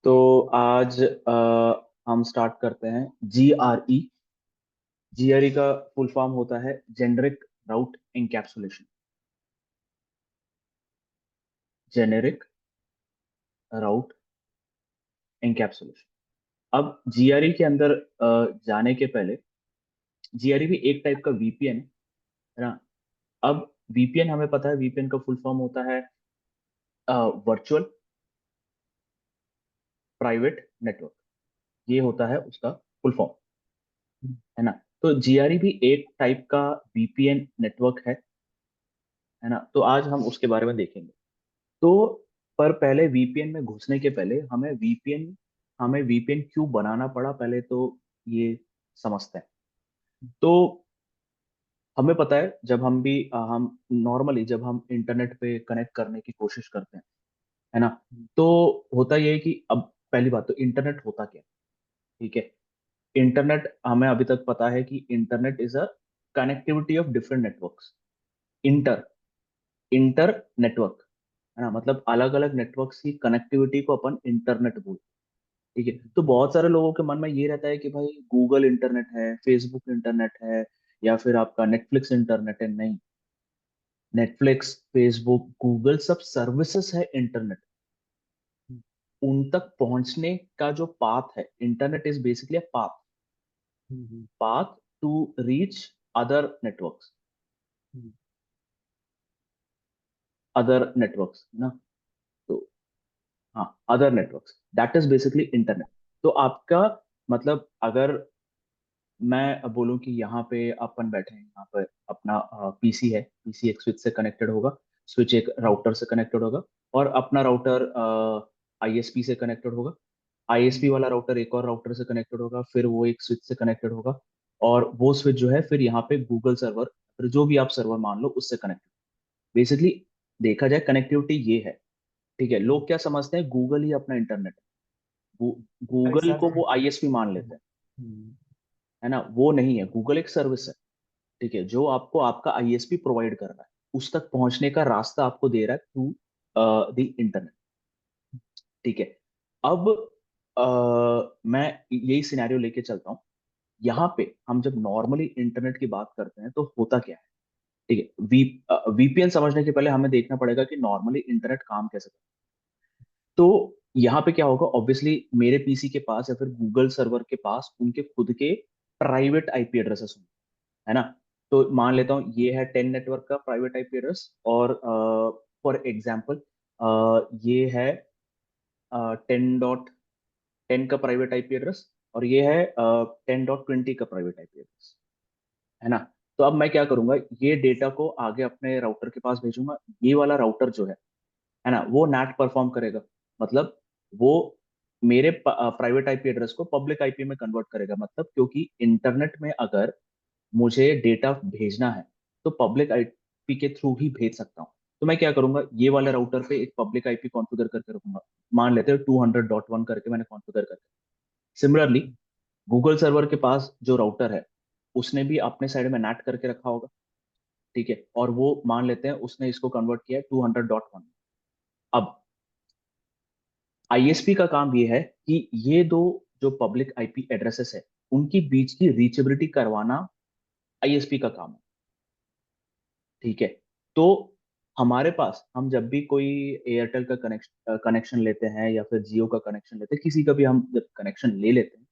तो आज हम स्टार्ट करते हैं जीआरई। जीआरई का फुल फॉर्म होता है जेनेरिक राउट एनकैप्सुलेशन। जेनेरिक राउट एनकैप्सुलेशन। अब जीआरई के अंदर जाने के पहले, जीआरई भी एक टाइप का वीपीएन है ना। अब वीपीएन हमें पता है, वीपीएन का फुल फॉर्म होता है वर्चुअल प्राइवेट नेटवर्क। ये होता है उसका फुल फॉर्म, है ना। तो जीआरई भी एक टाइप का वीपीएन नेटवर्क है ना। तो आज हम उसके बारे में देखेंगे। तो पर पहले वीपीएन में घुसने के पहले हमें वीपीएन क्यों बनाना पड़ा, पहले तो ये समझते हैं। तो हमें पता है, जब हम भी हम नॉर्मली जब हम इंटरनेट पे कनेक्ट करने की कोशिश करते हैं, है ना। तो होता ये है कि अब पहली बात तो इंटरनेट होता क्या है? ठीक है। इंटरनेट हमें अभी तक पता है कि internet is a connectivity of different networks. Inter inter network, है ना। मतलब अलग अलग नेटवर्क्स की कनेक्टिविटी को अपन इंटरनेट बोलते हैं। ठीक है। तो बहुत सारे लोगों के मन में ये रहता है कि भाई गूगल इंटरनेट है, फेसबुक इंटरनेट है, या फिर आपका नेटफ्लिक्स इंटरनेट है। नहीं, नेटफ्लिक्स, फेसबुक, गूगल सब सर्विसेज है इंटरनेट। उन तक पहुंचने का जो पाथ है, internet is basically a path path to reach other networks, other networks ना। तो हाँ, other networks, that is basically internet. तो आपका मतलब, अगर मैं बोलूं कि यहाँ पे अपन बैठे हैं, यहाँ पर अपना पीसी है, पीसी एक स्विच से कनेक्टेड होगा, स्विच एक राउटर से कनेक्टेड होगा, और अपना राउटर आईएसपी से कनेक्टेड होगा। आईएसपी वाला राउटर एक और राउटर से कनेक्टेड होगा, फिर वो एक स्विच से कनेक्टेड होगा, और वो स्विच जो है फिर यहाँ पे गूगल सर्वर, फिर जो भी आप सर्वर मान लो उससे कनेक्टेड। बेसिकली देखा जाए कनेक्टिविटी ये है। ठीक है। लोग क्या समझते हैं, गूगल ही अपना इंटरनेट है, अरे गूगल सर। को वो आईएसपी मान लेते हैं, हम्म, है ना। वो नहीं है, गूगल एक सर्विस है। ठीक है, जो आपको आपका आईएसपी प्रोवाइड कर रहा है, उस तक पहुंचने का रास्ता आपको दे रहा है थ्रू द इंटरनेट। ठीक है। अब मैं यही सिनेरियो लेके चलता हूँ। यहाँ पे हम जब नॉर्मली इंटरनेट की बात करते हैं तो होता क्या है? ठीक है। वीपीएन समझने के पहले हमें देखना पड़ेगा कि नॉर्मली इंटरनेट काम कैसे करता है। तो यहाँ पे क्या होगा, ऑब्वियसली मेरे पीसी के पास या फिर गूगल सर्वर के पास उनके खुद के प्राइवेट आईपी एड्रेसेस होंगे, है ना। तो मान लेता हूँ ये है 10 नेटवर्क का प्राइवेट आईपी एड्रेस, और फॉर एग्जांपल ये है 10.10 का प्राइवेट आईपी एड्रेस, और ये है 10.20 का प्राइवेट आईपी एड्रेस, है ना। तो अब मैं क्या करूंगा, ये डेटा को आगे अपने राउटर के पास भेजूंगा। ये वाला राउटर जो है ना, वो नेट परफॉर्म करेगा। मतलब वो मेरे प्राइवेट आईपी एड्रेस को पब्लिक आईपी में कन्वर्ट करेगा। मतलब क्योंकि इंटरनेट में अगर मुझे डेटा भेजना है तो पब्लिक आईपी के थ्रू ही भेज सकता हूँ। तो मैं क्या करूंगा, ये वाले राउटर पे एक पब्लिक आईपी कॉन्फ़िगर करके रखूंगा। मान लेते हैं 200.1 करके मैंने कॉन्फ़िगर करके। सिमिलरली गूगल सर्वर के पास जो राउटर है, उसने भी अपने साइड में नेट करके रखा होगा। ठीक है। और वो मान लेते हैं उसने इसको कन्वर्ट किया है 200.1। अब आईएसपी का काम ये है कि ये दो जो पब्लिक आईपी एड्रेसेस है, उनकी बीच की रीचेबिलिटी करवाना आईएसपी का काम है। ठीक है। तो हमारे पास, हम जब भी कोई एयरटेल का कनेक्शन लेते हैं या फिर जियो का कनेक्शन लेते हैं, किसी का भी हम जब कनेक्शन ले लेते हैं,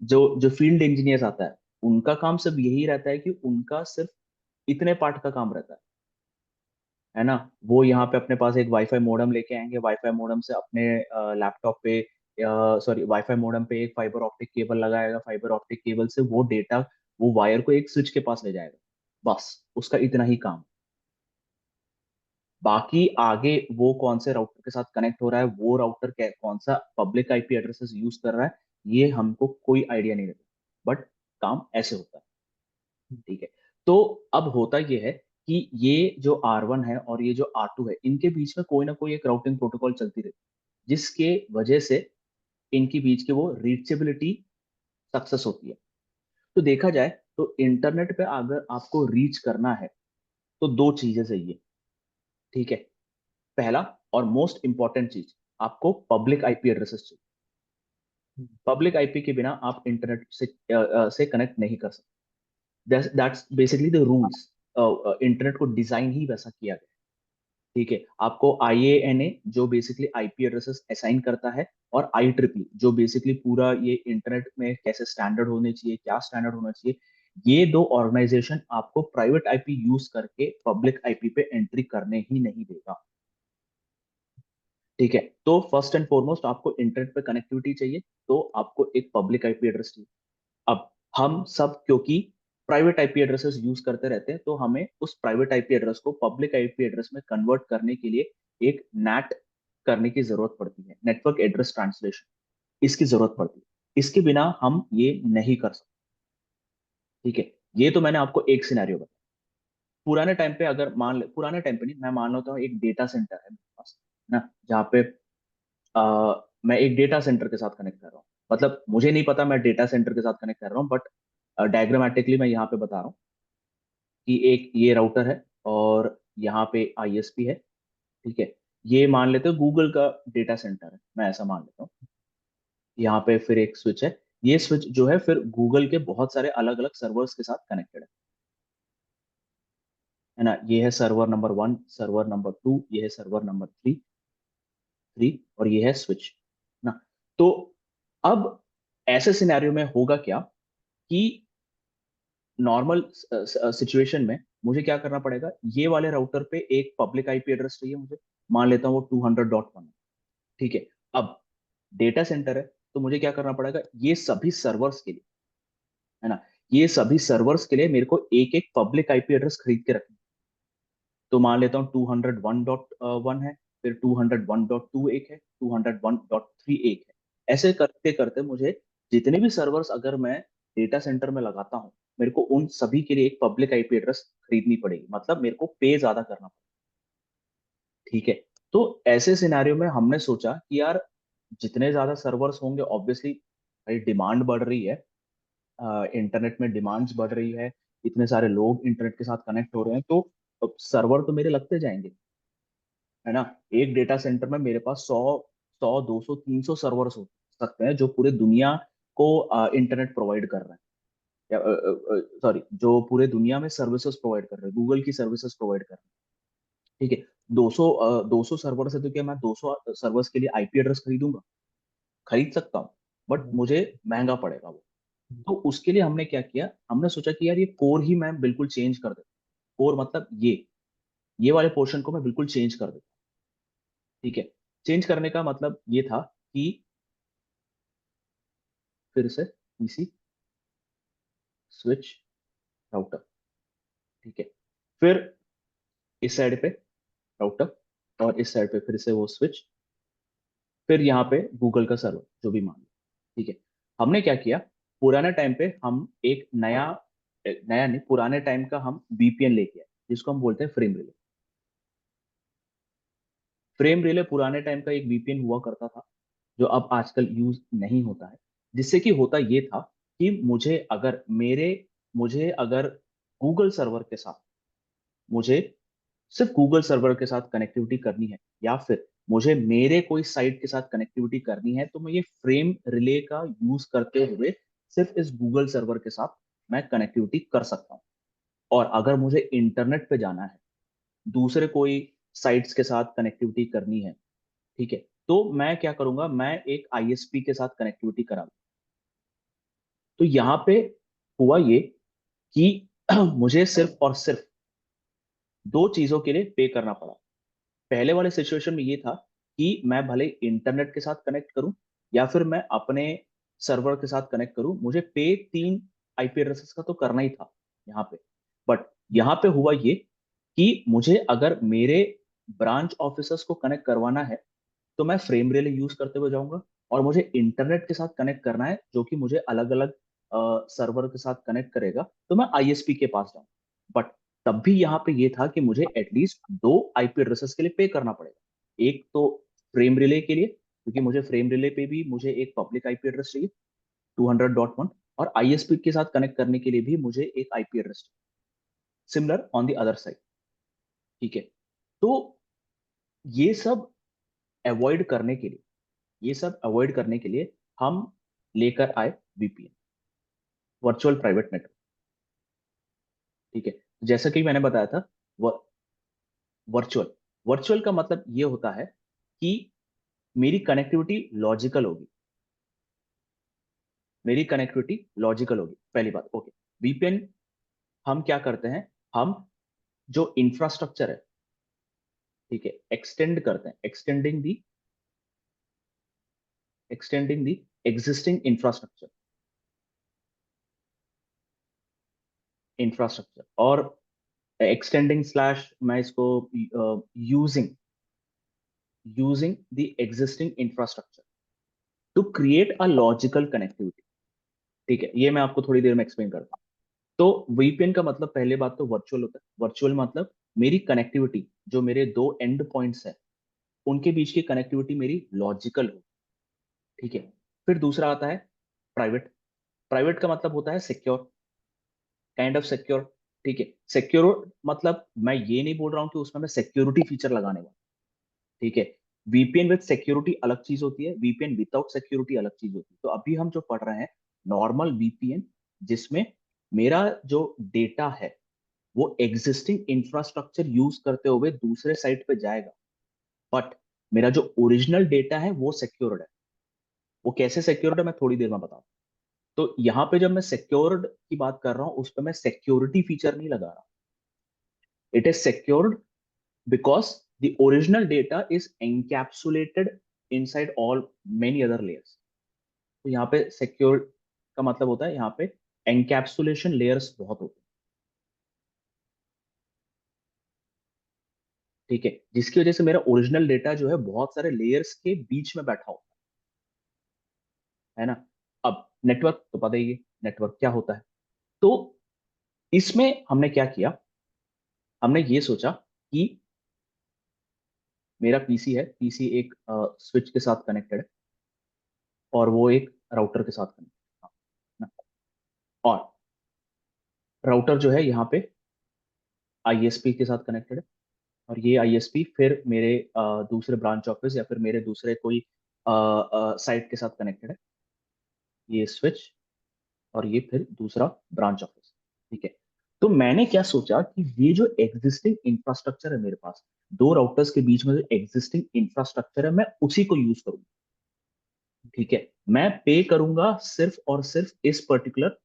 जो जो फील्ड इंजीनियर्स आता है, उनका काम सिर्फ यही रहता है कि उनका सिर्फ इतने पार्ट का काम रहता है ना। वो यहाँ पे अपने पास एक वाईफाई मोडेम लेके आएंगे, वाईफाई मोडेम से अपने लैपटॉप पे, सॉरी, वाईफाई मोडेम पे एक फाइबर ऑप्टिक केबल लगाएगा, फाइबर ऑप्टिक केबल से वो डेटा, वो वायर को एक स्विच के पास ले जाएगा। बस उसका इतना ही काम। बाकी आगे वो कौन से राउटर के साथ कनेक्ट हो रहा है, वो राउटर कौन सा पब्लिक आईपी एड्रेसेस यूज कर रहा है, ये हमको कोई आइडिया नहीं रहता। बट काम ऐसे होता है। ठीक है। तो अब होता ये है कि ये जो R1 है और ये जो R2 है, इनके बीच में कोई ना कोई एक राउटिंग प्रोटोकॉल चलती रहती है, जिसके वजह से इनके बीच के वो रीचेबिलिटी सक्सेस होती है। तो देखा जाए तो इंटरनेट पे अगर आपको रीच करना है तो दो चीजें चाहिए। ठीक है। पहला और मोस्ट इंपॉर्टेंट चीज, आपको पब्लिक आईपी एड्रेसेस चाहिए। पब्लिक आईपी के बिना आप इंटरनेट से कनेक्ट नहीं कर सकते। That's basically the rules. Internet को डिजाइन ही वैसा किया गया है। ठीक है, आपको IANA जो बेसिकली आईपी एड्रेसेस असाइन करता है, और IEEE जो बेसिकली पूरा ये इंटरनेट में कैसे स्टैंडर्ड होने चाहिए, क्या स्टैंडर्ड होना चाहिए, ये दो ऑर्गेनाइजेशन आपको प्राइवेट आईपी यूज करके पब्लिक आईपी पे एंट्री करने ही नहीं देगा। ठीक है, तो फर्स्ट एंड फॉरमोस्ट आपको इंटरनेट पे कनेक्टिविटी चाहिए, तो आपको एक पब्लिक आईपी एड्रेस चाहिए। अब हम सब क्योंकि प्राइवेट आईपी एड्रेसेस यूज करते रहते हैं, तो हमें उस प्राइवेट आईपी एड्रेस को पब्लिक आईपी एड्रेस में कन्वर्ट करने के लिए एक NAT करने की जरूरत पड़ती है, नेटवर्क एड्रेस ट्रांसलेशन। इसकी जरूरत पड़ती है, इसके बिना हम ये नहीं कर सकते। ठीक है, ये तो मैंने आपको एक सिनेरियो बताया। पुराने टाइम पे अगर पुराने टाइम पे नहीं, मैं मान लेता हूँ एक डेटा सेंटर है मेरे पास ना, जहाँ पे मैं एक डेटा सेंटर के साथ कनेक्ट कर रहा हूँ। मतलब मुझे नहीं पता मैं डेटा सेंटर के साथ कनेक्ट कर रहा हूँ, बट डायग्रामेटिकली मैं यहाँ पे बता रहा हूँ कि एक ये राउटर है, और यहाँ पे ISP है। ठीक है, ये मान लेते हैं गूगल का डेटा सेंटर है, मैं ऐसा मान लेता हूँ। यहाँ पे फिर एक स्विच है, ये स्विच जो है फिर गूगल के बहुत सारे अलग अलग सर्वर्स के साथ कनेक्टेड है ना। ये है सर्वर नंबर 1, सर्वर नंबर 2, ये है सर्वर नंबर 3, और ये है स्विच ना। तो अब ऐसे सिनेरियो में होगा क्या कि नॉर्मल सिचुएशन में मुझे क्या करना पड़ेगा, ये वाले राउटर पे एक पब्लिक आईपी एड्रेस चाहिए मुझे, मान लेता हूँ वो 200.1 है। ठीक है, अब डेटा सेंटर है, तो मुझे क्या करना पड़ेगा, ये सभी सर्वर्स के लिए, है ना, ये सभी सर्वर्स के लिए मेरे को एक एक पब्लिक आईपी एड्रेस खरीद के रखना। तो मान लेता हूँ 201.1 है, फिर 201.2 एक है, 201.3 एक है। ऐसे करते करते मुझे जितने भी सर्वर्स अगर मैं डेटा सेंटर में लगाता हूँ, मेरे को उन सभी के लिए एक पब्लिक आईपी एड्रेस खरीदनी पड़ेगी, मतलब मेरे को पे ज्यादा करना पड़ेगा। ठीक है, तो ऐसे सिनेरियो में हमने सोचा कि यार जितने ज्यादा सर्वर्स होंगे ऑब्वियसली भाई डिमांड बढ़ रही है, इंटरनेट में डिमांड्स बढ़ रही है, इतने सारे लोग इंटरनेट के साथ कनेक्ट हो रहे हैं, तो सर्वर तो मेरे लगते जाएंगे, है ना। एक डेटा सेंटर में मेरे पास 100, 100, 200, 300 सर्वर्स हो सकते हैं जो पूरे दुनिया को इंटरनेट प्रोवाइड कर रहे हैं, या सॉरी, जो पूरे दुनिया में सर्विसेज प्रोवाइड कर रहे हैं, गूगल की सर्विसेज प्रोवाइड कर रहे हैं। ठीक है, 200 सर्वर से तो क्या मैं 200 सर्वर्स के लिए आईपी एड्रेस खरीदूंगा? खरीद सकता हूँ, बट मुझे महंगा पड़ेगा वो। तो उसके लिए हमने क्या किया, हमने सोचा कि यार ये कोर ही मैं बिल्कुल चेंज कर देता। कोर मतलब ये वाले पोर्शन को मैं बिल्कुल चेंज कर देता। ठीक है, चेंज करने का मतलब ये था कि फिर से पीसी, स्विच, राउटर। ठीक है, फिर इस साइड पे राउटर, और इस साइड पे फिर से वो स्विच, फिर यहाँ पे गूगल का सर्वर जो भी मान लो। ठीक है, हमने क्या किया, पुराने टाइम पे हम एक नया, नया नहीं, पुराने टाइम का हम VPN लेके आए, जिसको हम बोलते हैं फ्रेम रिले। फ्रेम रिले पुराने टाइम का एक VPN हुआ करता था, जो अब आजकल यूज नहीं होता है। जिससे कि होता ये था कि मुझे अगर गूगल सर्वर के साथ, मुझे सिर्फ गूगल सर्वर के साथ कनेक्टिविटी करनी है, या फिर मुझे मेरे कोई साइट के साथ कनेक्टिविटी करनी है, तो मैं ये फ्रेम रिले का यूज करते हुए सिर्फ इस गूगल सर्वर के साथ मैं कनेक्टिविटी कर सकता हूँ। और अगर मुझे इंटरनेट पे जाना है, दूसरे कोई साइट्स के साथ कनेक्टिविटी करनी है, ठीक है, तो मैं क्या करूंगा, मैं एक ISP के साथ कनेक्टिविटी करा। तो यहाँ पे हुआ ये कि मुझे सिर्फ और सिर्फ दो चीजों के लिए पे करना पड़ा। पहले वाले सिचुएशन में ये था कि मैं भले इंटरनेट के साथ कनेक्ट करूं, या फिर मैं अपने सर्वर के साथ कनेक्ट करूं, मुझे पे 3 आईपी एड्रेसेस का तो करना ही था यहाँ पे। बट यहाँ पे हुआ ये कि मुझे अगर मेरे ब्रांच ऑफिसर्स को कनेक्ट करवाना है, तो मैं फ्रेम रिले यूज करते हुए जाऊंगा। और मुझे इंटरनेट के साथ कनेक्ट करना है, जो कि मुझे अलग अलग सर्वर के साथ कनेक्ट करेगा, तो मैं ISP के पास जाऊंगा। बट तब भी यहाँ पे ये था कि मुझे एटलीस्ट 2 आईपी एड्रेसेस के लिए पे करना पड़ेगा। एक तो फ्रेम रिले के लिए, क्योंकि मुझे फ्रेम रिले पे भी मुझे एक पब्लिक आईपी एड्रेस चाहिए 200.1, और ISP के साथ कनेक्ट करने के लिए भी मुझे एक आईपी एड्रेस चाहिए, similar on the other side. ठीक है, तो ये सब अवॉइड करने के लिए, ये सब अवॉइड करने के लिए हम लेकर आए वीपीएन, वर्चुअल प्राइवेट नेटवर्क। ठीक है, जैसा कि मैंने बताया था, वर्चुअल वर्चुअल का मतलब ये होता है कि मेरी कनेक्टिविटी लॉजिकल होगी, मेरी कनेक्टिविटी लॉजिकल होगी, पहली बात। ओके, वीपीएन हम क्या करते हैं, हम जो इंफ्रास्ट्रक्चर है, ठीक है, एक्सटेंड करते हैं, एक्सटेंडिंग दी एग्जिस्टिंग इंफ्रास्ट्रक्चर और एक्सटेंडिंग स्लैश मैं इसको using using the existing infrastructure to create a logical connectivity. ठीक है, ये मैं आपको थोड़ी देर में एक्सप्लेन करता हूँ। तो वीपीएन का मतलब पहले बात तो वर्चुअल होता है। वर्चुअल मतलब मेरी कनेक्टिविटी, जो मेरे दो एंड पॉइंट्स है उनके बीच की कनेक्टिविटी मेरी लॉजिकल हो। ठीक है, फिर दूसरा आता है प्राइवेट। प्राइवेट का मतलब होता है सिक्योर, काइंड ऑफ सिक्योर। ठीक है, सिक्योर मतलब मैं ये नहीं बोल रहा हूँ कि उसमें मैं सिक्योरिटी फीचर लगाने वाला। ठीक है, वीपीएन विद सिक्योरिटी अलग चीज होती है, वीपीएन विदाउट सिक्योरिटी अलग चीज होती है। तो अभी हम जो पढ़ रहे हैं नॉर्मल वीपीएन, जिसमें मेरा जो डेटा है वो एग्जिस्टिंग इंफ्रास्ट्रक्चर यूज करते हुए दूसरे साइट पे जाएगा, बट मेरा जो ओरिजिनल डेटा है वो सिक्योर्ड है। वो कैसे सिक्योर्ड है मैं थोड़ी देर में बताऊँ। तो यहाँ पे जब मैं सिक्योर्ड की बात कर रहा हूँ उस पर मैं सिक्योरिटी फीचर नहीं लगा रहा। It is secured because the original data is encapsulated inside all many other layers। तो यहाँ पे सिक्योर का मतलब होता है, यहाँ पे एनकैप्सुलेशन लेयर्स बहुत होते हैं। ठीक है, जिसकी वजह से मेरा ओरिजिनल डेटा जो है बहुत सारे लेयर्स के बीच में बैठा होता है ना। अब नेटवर्क तो पता ही है, नेटवर्क क्या होता है। तो इसमें हमने क्या किया, हमने ये सोचा कि मेरा पीसी है, पीसी एक स्विच के साथ कनेक्टेड है और वो एक राउटर के साथ कनेक्टेड है ना। और राउटर जो है यहाँ पे आईएसपी के साथ कनेक्टेड है, और ये आईएसपी फिर मेरे दूसरे ब्रांच ऑफिस या फिर मेरे दूसरे कोई साइट के साथ कनेक्टेड है, ये स्विच, और ये फिर दूसरा ब्रांच ऑफिस। ठीक है, तो मैंने क्या सोचा कि ये जो एग्जिस्टिंग इंफ्रास्ट्रक्चर है मेरे पास, दो राउटर्स के बीच में जो एग्जिस्टिंग इंफ्रास्ट्रक्चर है मैं उसी को यूज करूंगा। ठीक है, मैं पे करूंगा सिर्फ और सिर्फ इस पर्टिकुलर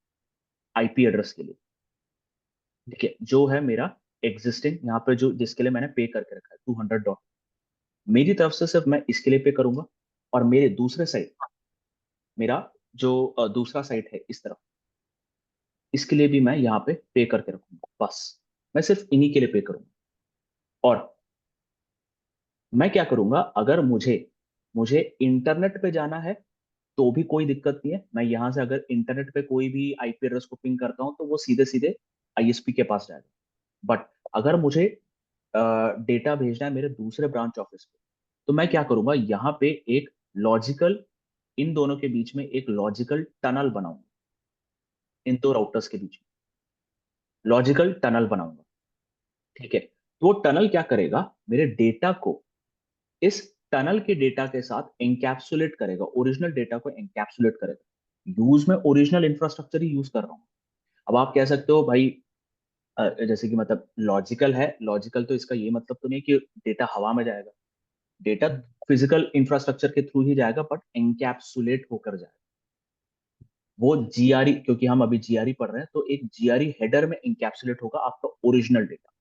आईपी एड्रेस के लिए। ठीक है, जो है मेरा एग्जिस्टिंग यहाँ पे जो जिसके लिए मैंने पे करके रखा है 200 डॉट, मेरी तरफ से सिर्फ मैं इसके लिए पे करूंगा। और मेरे दूसरे साइड, मेरा जो दूसरा साइट है इस तरफ, इसके लिए भी मैं यहाँ पे करके रखूंगा। बस मैं सिर्फ इन्हीं के लिए पे करूंगा। और मैं क्या करूंगा, अगर मुझे मुझे इंटरनेट पे जाना है तो भी कोई दिक्कत नहीं है। मैं यहाँ से अगर इंटरनेट पे कोई भी आईपी एड्रेस को पिंग करता हूँ तो वो सीधे सीधे आईएसपी के पास जाएगा। बट अगर मुझे डेटा भेजना है मेरे दूसरे ब्रांच ऑफिस पे, तो मैं क्या करूंगा, यहाँ पे एक लॉजिकल, इन दोनों के बीच में एक लॉजिकल टनल बनाऊंगा, इन दो राउटर्स के बीच में लॉजिकल टनल बनाऊंगा। ठीक है, तो वो टनल क्या करेगा, मेरे डेटा को इस टनल के डेटा के साथ एनकैप्सुलेट करेगा, ओरिजिनल डेटा को एनकैप्सुलेट करेगा। यूज में ओरिजिनल इंफ्रास्ट्रक्चर ही यूज कर रहा हूँ। अब आप कह सकते हो भाई, जैसे कि मतलब लॉजिकल है, लॉजिकल तो इसका ये मतलब तो नहीं कि डेटा हवा में जाएगा। डेटा फिजिकल इंफ्रास्ट्रक्चर के थ्रू ही जाएगा, बट एनकैप्सुलेट होकर जाएगा। वो जीआरई, क्योंकि हम अभी जीआरई पढ़ रहे हैं, तो एक जीआरई हेडर में एनकैप्सुलेट होगा आपका ओरिजिनल डेटा।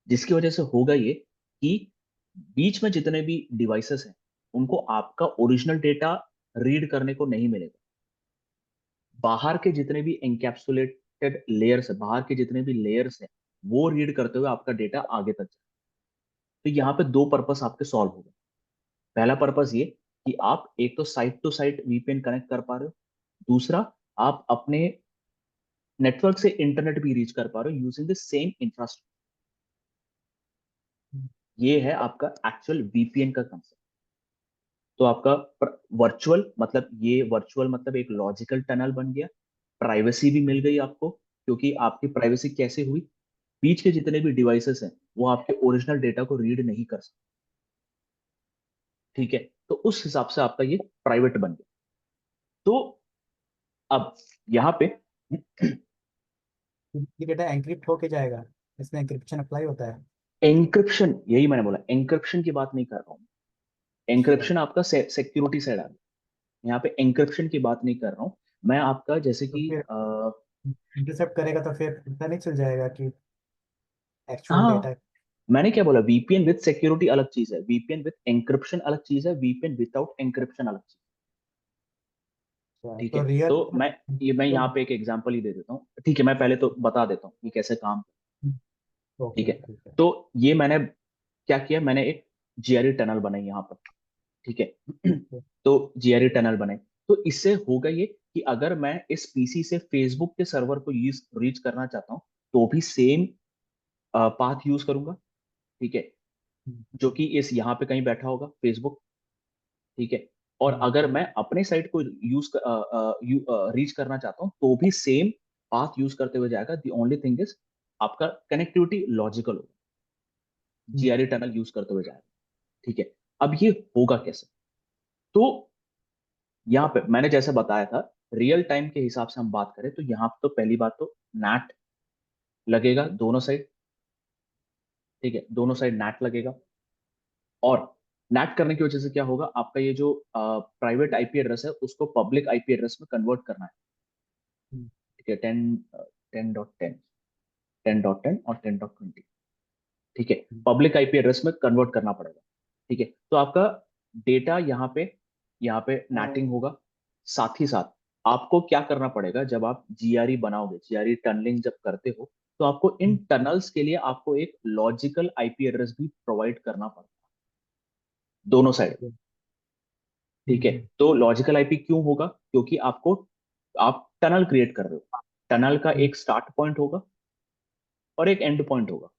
जिसकी वजह से होगा ये कि बीच में जितने भी डिवाइसेस हैं उनको आपका ओरिजिनल डेटा रीड करने को नहीं मिलेगा। बाहर के जितने भी एनकैप्सुलेटेड लेयर्स है, बाहर के जितने भी लेयर्स हैं, वो रीड करते हुए आपका डेटा आगे तक जाए। तो यहाँ पे दो पर्पस आपके सॉल्व हो गए। पहला पर्पस ये कि आप एक तो site to site VPN connect कर पा रहे हो, दूसरा आप अपने नेटवर्क से इंटरनेट भी रीच कर पा रहे हो यूजिंग द सेम इंफ्रास्ट्रक्चर। ये है आपका एक्चुअल वीपीएन का कंसेप्ट। तो आपका वर्चुअल मतलब, ये वर्चुअल मतलब एक लॉजिकल टनल बन गया, प्राइवेसी भी मिल गई आपको, क्योंकि आपकी प्राइवेसी कैसे हुई, बीच के जितने भी डिवाइसेस हैं वो आपके ओरिजिनल डेटा को रीड नहीं कर सकते। ठीक है, तो उस हिसाब से आपका ये प्राइवेट बन गया। तो अब यहाँ पे ये डेटा एंक्रिप्ट होके जाएगा, इसमें एंक्रिप्शन अप्लाई होता है। एंक्रिप्शन, यही मैंने बोला, एंक्रिप्शन की बात नहीं कर रहा हूँ। अच्छा। एंक्रिप्शन आपका सिक्योरिटी साइड आ गया, यहाँ पे एंक्रिप्शन की बात नहीं कर रहा हूँ। मैं आपका जैसे तो कि फिर इंटरसेप्ट करेगा तो फिर पता नहीं चल जाएगा कि एक्चुअल हाँ, डेटा। मैंने क्या बोला, वीपीएन विद सिक्योरिटी अलग चीज है, वीपीएन विद एंक्रिप्शन अलग चीज है, वीपीएन विदाउट एंक्रिप्शन अलग चीज। ठीक है, तो रियल। तो मैं यहाँ पे एक एग्जांपल ही दे देता हूँ। ठीक है, मैं पहले तो बता देता हूँ कि कैसे काम। ठीक ओके है, ठीक है। तो ये मैंने क्या किया, मैंने एक जीआरई टनल बनाई यहाँ पर। ठीक है तो जीआरई टनल बनाई, तो इससे होगा ये कि अगर मैं इस पीसी से फेसबुक के सर्वर को यूज रीच करना चाहता हूँ, तो भी सेम पाथ यूज करूंगा। ठीक है, जो कि इस यहाँ पे कहीं बैठा होगा फेसबुक। ठीक है, और अगर मैं अपने साइट को यूज रीच करना चाहता हूँ, तो भी सेम पाथ यूज करते हुए जाएगा। दी ओनली थिंग इज आपका कनेक्टिविटी लॉजिकल होगा, जीआरई टनल यूज करते हुए जाएगा। ठीक है, अब ये होगा कैसे? तो यहाँ पे मैंने जैसे बताया था, रियल टाइम के हिसाब से हम बात करें तो यहाँ पे तो पहली बात तो नेट लगेगा दोनों साइड। ठीक है, दोनों साइड नेट लगेगा, और नेट करने की वजह से क्या होगा, आपका ये जो प्राइवेट आईपी एड्रेस है उसको पब्लिक आईपी एड्रेस में कन्वर्ट करना है। ठीक है, 10.10 10.10 और 10.20। ठीक है, पब्लिक आईपी एड्रेस में कन्वर्ट करना पड़ेगा। ठीक है, तो आपका डेटा यहाँ पे नेटिंग होगा। साथ ही साथ आपको क्या करना पड़ेगा, जब आप जीआरई बनाओगे, जीआरई टनलिंग जब करते हो, तो आपको इन टनल्स के लिए आपको एक लॉजिकल आईपी एड्रेस भी प्रोवाइड करना पड़ता है, दोनों साइड। ठीक है, तो लॉजिकल आईपी क्यों होगा, क्योंकि आप टनल क्रिएट कर रहे हो, टनल का एक स्टार्ट पॉइंट होगा और एक एंड पॉइंट होगा।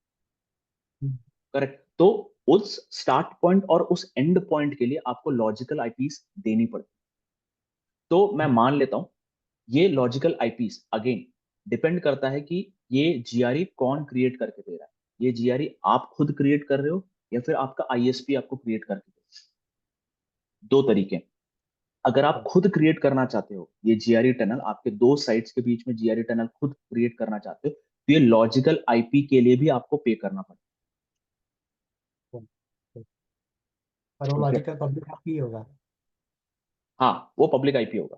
करेक्ट, तो उस स्टार्ट पॉइंट और उस एंड पॉइंट के लिए आपको लॉजिकल आईपीस देनी पड़ती। तो मैं मान लेता हूं, ये लॉजिकल आईपीस अगेन डिपेंड करता है कि ये जीआरई कौन क्रिएट करके दे रहा है। ये जीआरई आप खुद क्रिएट कर रहे हो, या फिर आपका आईएसपी आपको क्रिएट करके दे रहा है। दो तरीके हैं। अगर आप खुद क्रिएट करना चाहते हो, ये जीआरई टनल आपके दो साइट्स के बीच में जीआरई टनल खुद क्रिएट करना चाहते हो, तो ये लॉजिकल आईपी के लिए भी आपको पे करना पड़ेगा। और वो ठीक है, लॉजिकल पब्लिक ही होगा। हाँ, वो पब्लिक आईपी होगा।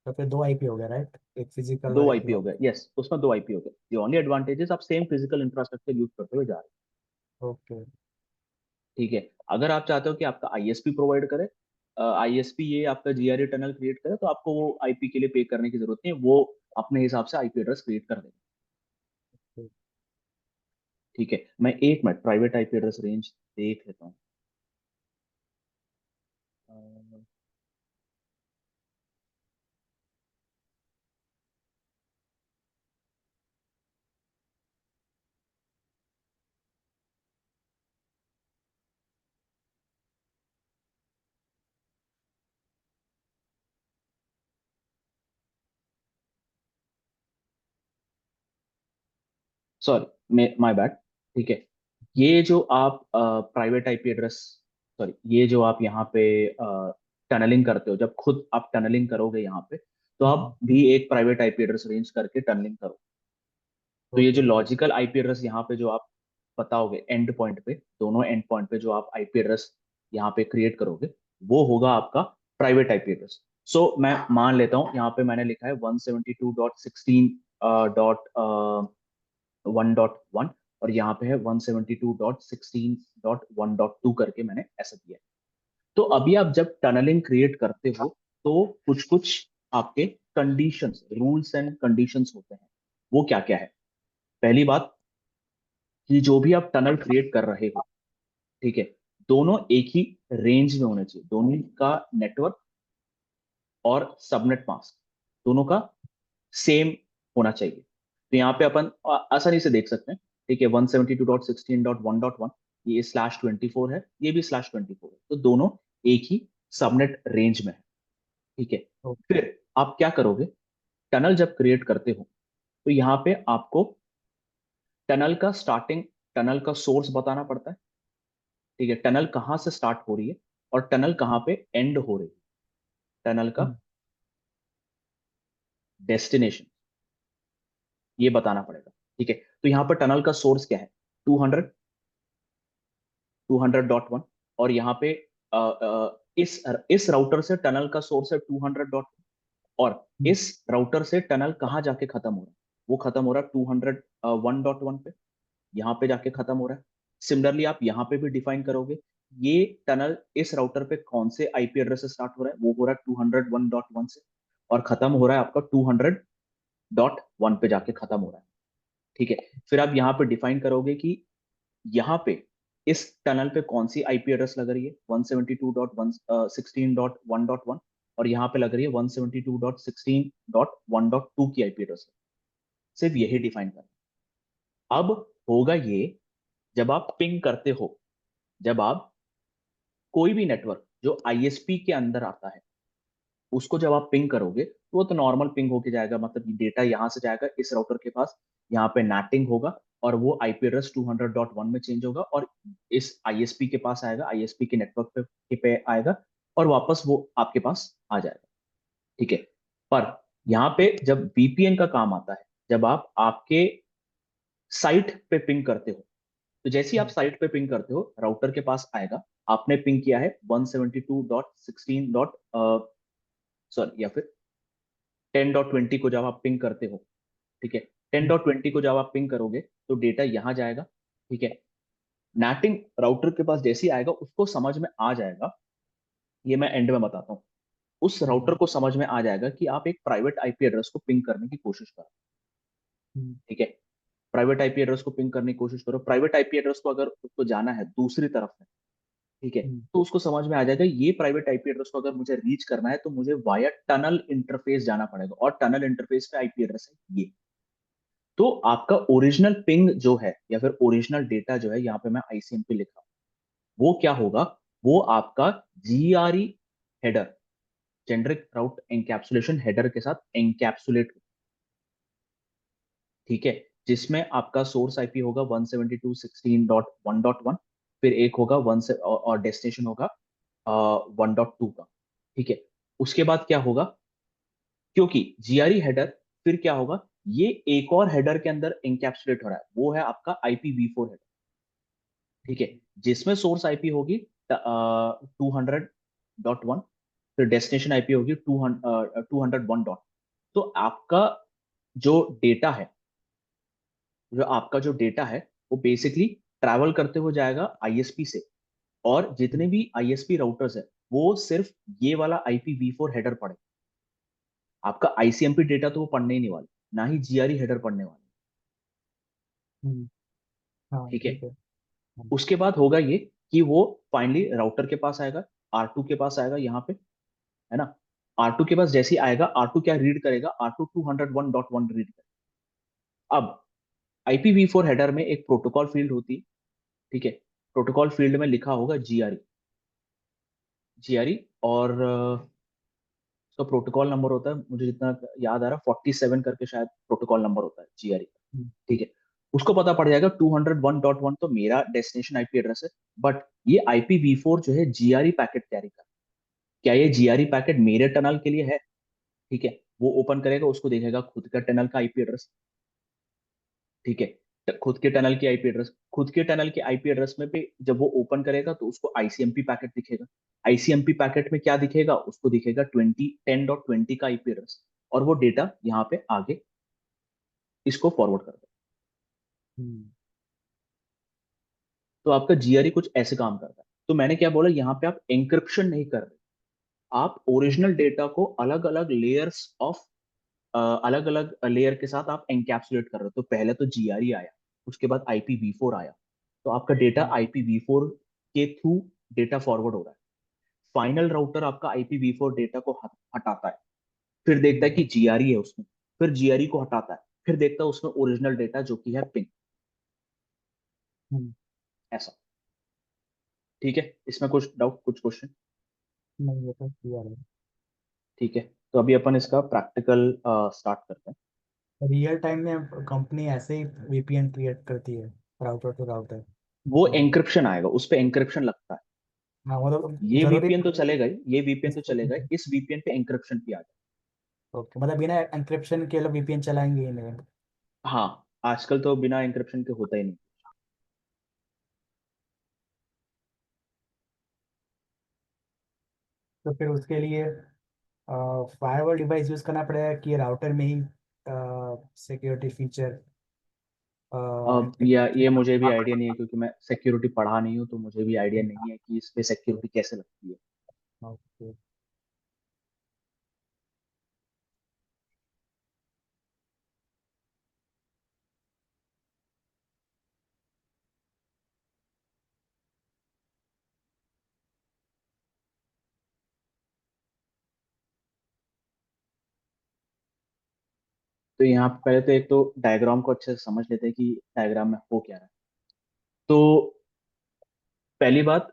तो फिर दो आईपी हो गया राइट, एक फिजिकल दो और एक आईपी हो गए, यस, उसमें दो आईपी हो गए। दी ओनली एडवांटेजेस, आप सेम फिजिकल इंफ्रास्ट्रक्चर यूज करते हुए जा रहे हो। ओके। ठीक है, अगर आप चाहते हो कि आपका आईएसपी प्रोवाइड करे, आईएसपी ये आपका जीआरए टनल क्रिएट करे, तो आपको वो आईपी के लिए पे करने की जरूरत नहीं है, वो अपने हिसाब से आईपी एड्रेस क्रिएट कर देगा। ठीक है, मैं एक minute private IP address range देख लेता हूँ। Sorry, my bad. ठीक है, ये जो आप प्राइवेट आईपी एड्रेस, सॉरी, ये जो आप यहाँ पे टनलिंग करते हो, जब खुद आप टनलिंग करोगे यहाँ पे, तो आप भी एक प्राइवेट आईपी एड्रेस रेंज करके टनलिंग करो। तो ये जो ओके। लॉजिकल आईपी एड्रेस यहाँ पे जो आप बताओगे एंड पॉइंट पे, दोनों एंड पॉइंट पे जो आप आईपी एड्रेस यहाँ पे क्रिएट करोगे, वो होगा आपका प्राइवेट आईपी एड्रेस। सो मैं मान लेता हूँ, यहाँ पे मैंने लिखा है 172.16.1.1, और यहाँ पे है 172.16.1.2 करके मैंने ऐसा दिया है। तो अभी आप जब टनलिंग क्रिएट करते हो, तो कुछ कुछ आपके कंडीशंस, रूल्स एंड कंडीशंस होते हैं। वो क्या क्या है? पहली बात, कि जो भी आप टनल क्रिएट कर रहे हो, ठीक है, दोनों एक ही रेंज में होने चाहिए, दोनों का नेटवर्क और सबनेट मास्क दोनों का सेम होना चाहिए। तो यहाँ पे अपन आसानी से देख सकते हैं। ठीक है, 172.16.1.1, ये /24 है, ये भी /24 है, तो दोनों एक ही सबनेट रेंज में है। ठीक है, फिर आप क्या करोगे, टनल जब क्रिएट करते हो, तो यहाँ पे आपको टनल का स्टार्टिंग, टनल का सोर्स बताना पड़ता है। ठीक है, टनल कहाँ से स्टार्ट हो रही है, और टनल कहाँ पे एंड हो रही है, टनल का हम्म, डेस्टिनेशन, ये बताना पड़ेगा। ठीक है, तो यहाँ पर टनल का सोर्स क्या है, 200, 200.1, और यहाँ पे इस राउटर से टनल का सोर्स है 200. और हम्म, इस राउटर से टनल कहाँ जाके खत्म हो रहा है, वो खत्म हो रहा है 201.1 पे, यहाँ पे जाके खत्म हो रहा है। सिमिलरली आप यहाँ पे भी डिफाइन करोगे, ये टनल इस राउटर पे कौन से आईपी एड्रेस से स्टार्ट हो रहा है, वो हो रहा है 201.1 से, और खत्म हो रहा है आपका 200.1 पे जाके खत्म हो रहा है। ठीक है, फिर आप यहाँ पे डिफाइन करोगे कि यहाँ पे इस टनल पे कौन सी आईपी एड्रेस लग रही है, 172.116.1.1, और यहाँ पे लग रही है 172.16.1.2 की आईपी एड्रेस है। सिर्फ यही डिफाइन करना। अब होगा ये, जब आप पिंग करते हो, जब आप कोई भी नेटवर्क जो आईएसपी के अंदर आता है उसको जब आप पिंग करोगे तो वो तो नॉर्मल पिंग होके जाएगा, मतलब डेटा यहाँ से जाएगा इस राउटर के पास, यहाँ पे नैटिंग होगा, और वो आईपी एड्रेस 200.1 में चेंज होगा, और इस आईएसपी के पास आएगा, आईएसपी के नेटवर्क पे आएगा, और वापस वो आपके पास आ जाएगा। ठीक है, पर यहाँ पे जब वीपीएन का काम आता है, जब आप आपके साइट पे पिंग करते हो, तो जैसे ही आप हम्म, साइट पे पिंग करते हो राउटर के पास आएगा, आपने पिंग किया है 172.16 डॉट सॉरी, या फिर 10.20 को जब आप पिंग करते हो, ठीक है, टेन हम्म, डॉट ट्वेंटी को जब आप पिंग करोगे तो डेटा यहाँ जाएगा। ठीक है, नैटिंग राउटर के पास जैसे ही आएगा उसको समझ में आ जाएगा, ये मैं एंड में बताता हूँ, उस राउटर हम्म, को समझ में आ जाएगा कि आप एक प्राइवेट आईपी एड्रेस को पिंग करने की कोशिश करो। हम्म, ठीक है, प्राइवेट आईपी एड्रेस को पिंग करने की कोशिश करो, प्राइवेट आईपी एड्रेस को अगर उसको जाना है दूसरी तरफ में, ठीक है, हम्म, तो उसको समझ में आ जाएगा ये प्राइवेट आईपी एड्रेस को अगर मुझे रीच करना है तो मुझे वाया टनल इंटरफेस जाना पड़ेगा, और टनल इंटरफेस पे आईपी एड्रेस है ये। तो आपका ओरिजिनल पिंग जो है या फिर ओरिजिनल डेटा जो है, यहाँ पे मैं आईसीएमपी लिखा हूं, वो क्या होगा, वो आपका जीआरई हेडर, जेनरिक राउट एनकैप्सुलेशन हेडर के साथ एनकैप्सुलेट, ठीक है, जिसमें आपका सोर्स आईपी होगा 172.16.1.1, फिर एक होगा वन से और डेस्टिनेशन होगा 1.2 का। ठीक है, उसके बाद क्या होगा, क्योंकि जीआरई हेडर, फिर क्या होगा, ये एक और हेडर के अंदर एनकैप्सुलेट हो रहा है, वो है आपका IPv4 हेडर। ठीक है, जिसमें सोर्स आईपी होगी 200.1, फिर डेस्टिनेशन आईपी होगी 201. तो आपका जो डेटा है, जो आपका जो डेटा है वो बेसिकली ट्रैवल करते हुए जाएगा आईएसपी से, और जितने भी आईएसपी राउटर्स है वो सिर्फ ये वाला IPv4 हेडर पढ़े, आपका आईसीएमपी डेटा तो वो पढ़ने ही नहीं वाले, ना ही जीआरई हेडर पढ़ने वाले। हम्म, हाँ ठीक है, ठीक है। हाँ, उसके बाद होगा ये कि वो फाइनली राउटर के पास आएगा, R2 के पास आएगा यहाँ पे, है ना, R2 के पास जैसे ही आएगा, R2 क्या रीड करेगा, R2 201.1 रीड करेगा। अब IPv4 हेडर में एक प्रोटोकॉल फील्ड होती है। ठीक है, प्रोटोकॉल फील्ड में लिखा होगा जीआरई, जीआरई, और उसका प्रोटोकॉल नंबर होता है, मुझे जितना याद आ रहा है 47 करके शायद प्रोटोकॉल नंबर होता है जीआरई का। हम्म, ठीक है, उसको पता पड़ जाएगा 201.1 तो मेरा डेस्टिनेशन आईपी एड्रेस है, बट ये IPv4 जो है जीआरई पैकेट कैरी कर, क्या ये जीआरई पैकेट मेरे टनल के लिए है। ठीक है, वो ओपन करेगा, उसको देखेगा खुद का टनल का आईपी एड्रेस। ठीक है, खुद के टनल की आईपी एड्रेस, खुद के टनल के आईपी एड्रेस में भी जब वो ओपन करेगा तो उसको आईसीएमपी पैकेट दिखेगा, आईसीएमपी पैकेट में क्या दिखेगा, उसको दिखेगा 10.20 का आईपी एड्रेस, और वो डेटा यहाँ पे आगे इसको फॉरवर्ड कर दे। हम्म, तो आपका जीआरई कुछ ऐसे काम करता है। तो मैंने क्या बोला, यहाँ पे आप एंक्रिप्शन नहीं कर रहे, आप हम्म, ओरिजिनल डेटा को अलग अलग लेयर्स ऑफ, अलग अलग लेयर के साथ आप एनकैप्सुलेट कर रहे हो। तो पहले तो जीआरई आया, उसके बाद IPv4 आया, तो आपका डेटा हम्म, IPv4 के थ्रू डेटा फॉरवर्ड हो रहा है। फाइनल राउटर आपका IPv4 डेटा को हटाता है, फिर देखता है हम्म, कि जीआरई है उसमें, फिर जीआरई को हटाता है, फिर देखता है उसमें ओरिजिनल डेटा जो कि है पिंग, हम्म, ऐसा। ठीक है, इसमें कुछ डाउट, कुछ क्वेश्चन? नहीं ये तो क्लियर है। ठीक है, तो अभी अपन इसका प्रैक्टिकल स्टार्ट करते हैं। रियल टाइम में कंपनी ऐसे ही वीपीएन क्रिएट करती है, राउटर टू राउटर। वो एंक्रिप्शन आएगा, उस पर एंक्रिप्शन लगता है। हाँ मतलब ये जरूरी। वीपीएन तो चलेगा ही, ये वीपीएन तो चलेगा ही, इस वीपीएन पे एंक्रिप्शन भी आ जाए। ओके, मतलब बिना एन्क्रिप्शन के लोग वीपीएन चलाएंगे ही नहीं। हाँ, आजकल तो बिना एंक्रिप्शन के होता ही नहीं। तो फिर उसके लिए फायरवॉल डिवाइस यूज करना पड़ेगा कि राउटर में ही सिक्योरिटी फीचर अब इंप्लीमेंट। ये मुझे भी आइडिया नहीं है, क्योंकि मैं सिक्योरिटी पढ़ा नहीं हूँ, तो मुझे भी आइडिया नहीं है कि इस पे सिक्योरिटी कैसे लगती है। ओके। तो यहाँ पे पहले तो एक तो डायग्राम को अच्छे से समझ लेते हैं कि डायग्राम में हो क्या रहा है। तो पहली बात,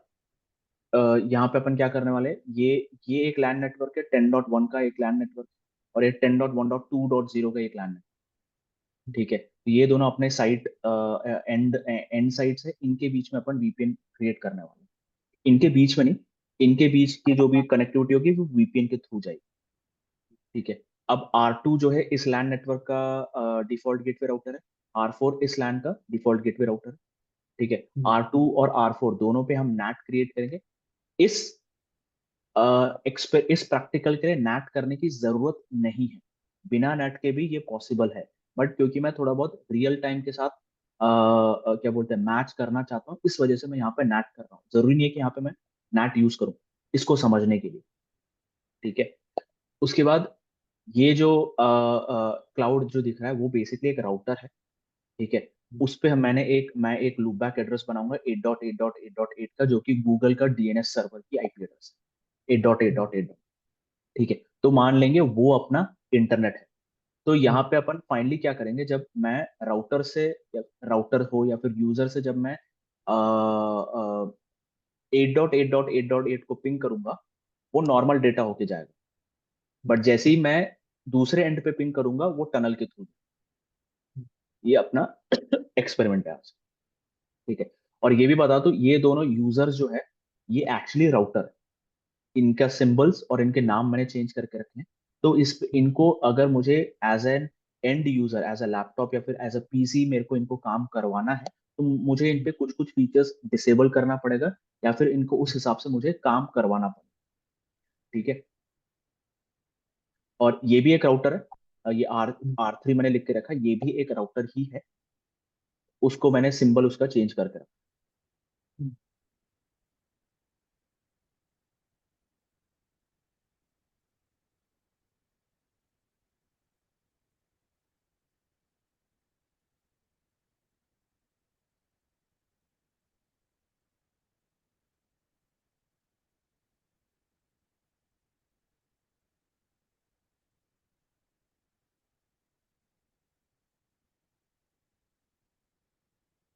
यहाँ पे अपन क्या करने वाले हैं, ये एक लैन नेटवर्क है 10.1 का, एक लैन नेटवर्क, और एक 10.1.2.0 का एक लैन नेटवर्क। ठीक है, तो ये दोनों अपने साइट एंड एंड साइट्स है, इनके बीच में अपन वीपीएन क्रिएट करने वाले हैं। इनके बीच में नहीं, इनके बीच की जो भी कनेक्टिविटी होगी वो वीपीएन के थ्रू जाएगी। ठीक है। अब R2 जो है इस लैन नेटवर्क का डिफॉल्ट गेटवे राउटर है, R4 इस लैन का डिफॉल्ट गेटवे राउटर है। ठीक है। R2 और R4 दोनों पे हम NAT क्रिएट करेंगे। इस इस प्रैक्टिकल के लिए NAT करने की जरूरत नहीं है, बिना NAT के भी ये पॉसिबल है। बट क्योंकि मैं थोड़ा बहुत रियल टाइम के साथ क्या बोलते हैं, मैच करना चाहता हूँ, इस वजह से मैं यहाँ पे NAT कर रहा हूँ। जरूरी नहीं है कि यहाँ पे मैं NAT यूज करूँ इसको समझने के लिए। ठीक है। उसके बाद ये जो क्लाउड जो दिख रहा है वो बेसिकली एक राउटर है। ठीक है। उस पे मैं एक लूपबैक एड्रेस बनाऊंगा 8.8.8.8 का, जो कि गूगल का डीएनएस सर्वर की आईपी एड्रेस है, 8.8.8। ठीक है, तो मान लेंगे वो अपना इंटरनेट है। तो यहाँ पे अपन फाइनली क्या करेंगे, जब मैं राउटर से, या राउटर हो या फिर यूजर से, जब मैं 8.8.8.8 को पिंग करूंगा, वो नॉर्मल डेटा होके जाएगा। बट जैसे ही मैं दूसरे एंड पे पिंग करूंगा, वो टनल के थ्रू। ये अपना एक्सपेरिमेंट है आज। ठीक है। और ये भी बता दूं, ये दोनों यूजर्स जो है, ये एक्चुअली राउटर है। इनका सिंबल्स और इनके नाम मैंने चेंज करके रखे हैं। तो इनको अगर मुझे as an end user, as a laptop या फिर एज अ पीसी मेरे को इनको काम करवाना है, तो मुझे इन पे कुछ कुछ फीचर्स डिसेबल करना पड़ेगा, या फिर इनको उस हिसाब से मुझे काम करवाना पड़ेगा। ठीक है। और ये भी एक राउटर है, ये R3 मैंने लिख के रखा, ये भी एक राउटर ही है। उसको मैंने सिंबल उसका चेंज करके रखा।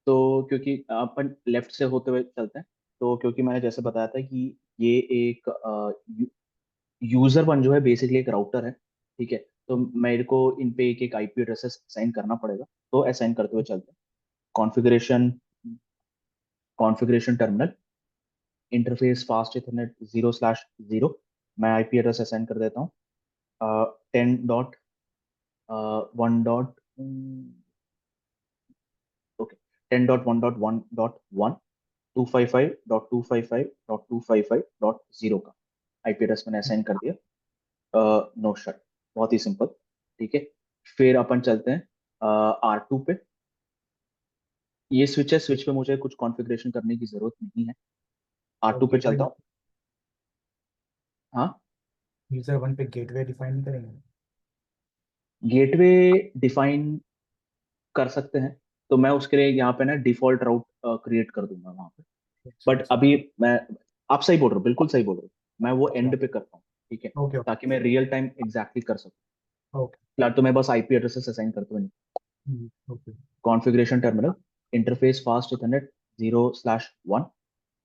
तो क्योंकि अपन लेफ्ट से होते हुए चलते हैं, तो क्योंकि मैंने जैसे बताया था कि ये एक यूजर वन जो है बेसिकली एक राउटर है। ठीक है। तो मेरे को इन पे एक एक आईपी एड्रेस असाइन करना पड़ेगा, तो असाइन करते हुए चलते हैं। Configuration, configuration terminal, interface fast ethernet 0/0। मैं आईपी एड्रेस असाइन कर देता हूँ 10.1. ओके, 10.1.1.1 255.255.255.0 का आईपी एड्रेस मैंने असाइन कर दिया। नो शट, बहुत ही सिंपल। ठीक है। फिर अपन चलते हैं R2 पे। ये स्विच है, स्विच पे मुझे कुछ कॉन्फ़िगरेशन करने की जरूरत नहीं है। R2 पे गेटवे, चलता हूँ। हाँ, यूजर वन पे गेटवे डिफाइन नहीं करेंगे? गेटवे डिफाइन कर सकते हैं, तो मैं उसके लिए यहाँ पे ना डिफॉल्ट राउट क्रिएट कर दूंगा वहां पे। अच्छा बट अच्छा। अभी मैं, आप सही बोल रहे हो, बिल्कुल सही बोल रहे हो, मैं वो अच्छा। एंड पे करता हूँ। ठीक है, ओके ताकि मैं रियल टाइम एग्जैक्टली कर सकूँ। ओके। फिलहाल तो मैं बस आईपी एड्रेसेस असाइन करते हुए। Okay. Configuration terminal, interface fast ethernet 0/1,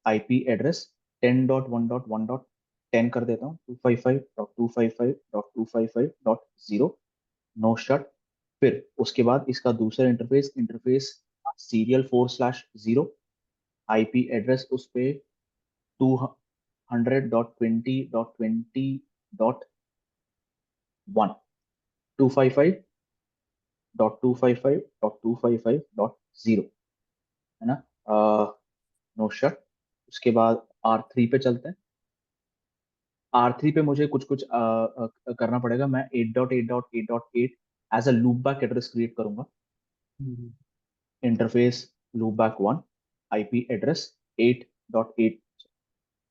IP address 10.1.1.10 कर देता हूँ, 255.255.255.0। No shut. फिर उसके बाद इसका दूसरा interface, interface serial 4/0, IP address उस पे 100.20.20.1 255.255.255.0 है ना। No shut. उसके बाद R3 पे चलते हैं। R3 पे मुझे कुछ कुछ करना पड़ेगा। मैं 8.8.8.8 as a loopback address create करूंगा। Hmm, interface loopback 1 IP address 8.8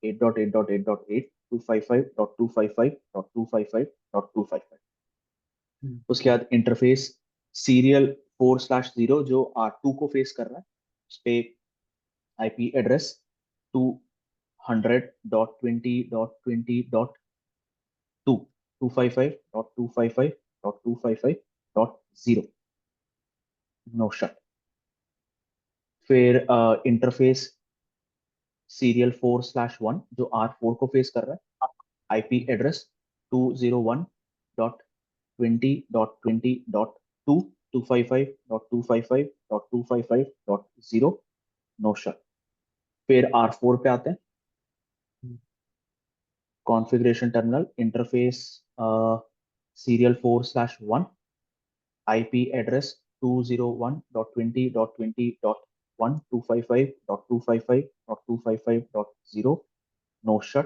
8.8.8.8 255.255.255.255। उसके बाद इंटरफेस सीरियल 4/0 जो R2 को फेस कर रहा है, उस पे IP एड्रेस 200.20.20.2 255.255.255.0 नो शट। फिर इंटरफेस सीरियल 4/1 जो R4 को फेस कर रहा है, IP एड्रेस 201.20.20.2 255.255.255.0 नो शट। फिर R4 पे आते हैं। Hmm, configuration terminal interface serial 4/1 IP address 201.20.20.1 255.255.255.0 no shut.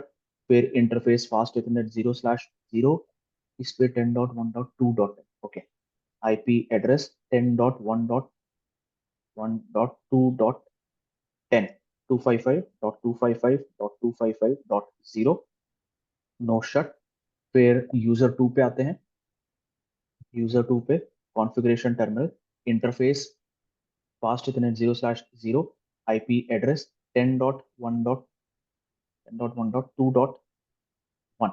फिर इंटरफेस फास्ट इथरनेट 0/0 इस पे 10.1.2. Okay. IP address 10.1.1.2.10 255.255.255.0 no shut. फिर यूजर 2 पे आते हैं। यूजर 2 पे configuration terminal interface fast ethernet 0/0 IP address 10.1.1.2.1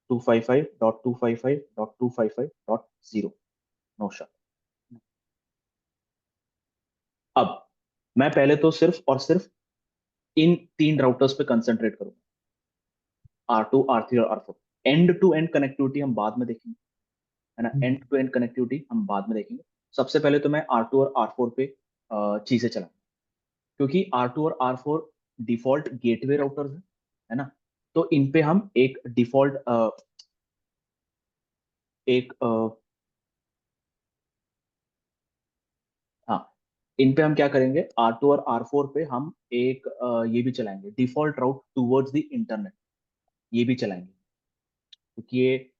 255.255.255.0 no shut. अब मैं पहले तो सिर्फ और सिर्फ इन तीन राउटर्स पे कंसंट्रेट करूंगा, R2 R3 और R4। And to and connectivity हम बाद में देखेंगे, है ना। हम्म, एंड टू एंड कनेक्टिविटी हम बाद में देखेंगे। सबसे पहले तो मैं R2 और R4 पे चीजें चलाऊंगा, क्योंकि R2 और R4 डिफॉल्ट गेटवे राउटर्स है ना। तो इन पे हम एक डिफॉल्ट एक हाँ, इन पे हम क्या करेंगे, R2 और R4 पे हम एक ये भी चलाएंगे, default route towards the internet, ये भी चलाएंगे। क्योंकि ये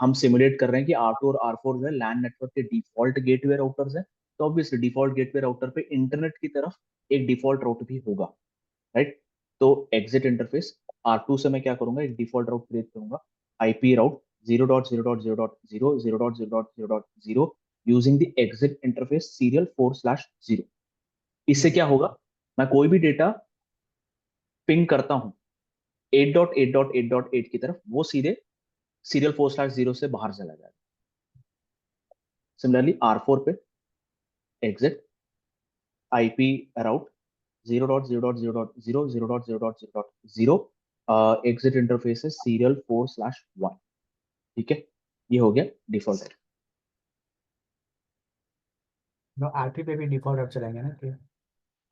हम सिमुलेट कर रहे हैं कि R2 और R4 जो है लैन नेटवर्क के डिफॉल्ट गेटवे राउटर्स हैं। तो ऑब्वियसली डिफॉल्ट गेटवे राउटर पे इंटरनेट की तरफ एक डिफॉल्ट राउट भी होगा, राइट। तो एग्जिट इंटरफेस R2 से मैं क्या करूंगा, एक डिफॉल्ट राउट क्रिएट करूंगा, IP route 0.0.0.0 0.0.0.0 using the exit interface serial 4/0। इससे हम्म, क्या होगा, मैं कोई भी डेटा पिंग करता हूँ 8.8.8.8 की तरफ, वो सीधे सीरियल 4/0 से बाहर चला जाएगा। सिमिलरली R4 पे एग्जिट IP राउट 0.0.0.0 एग्जिट इंटरफेस है सीरियल 4/1। ठीक है, ये हो गया डिफॉल्ट। तो R3 पे भी डिफॉल्ट रख चलाएंगे ना कि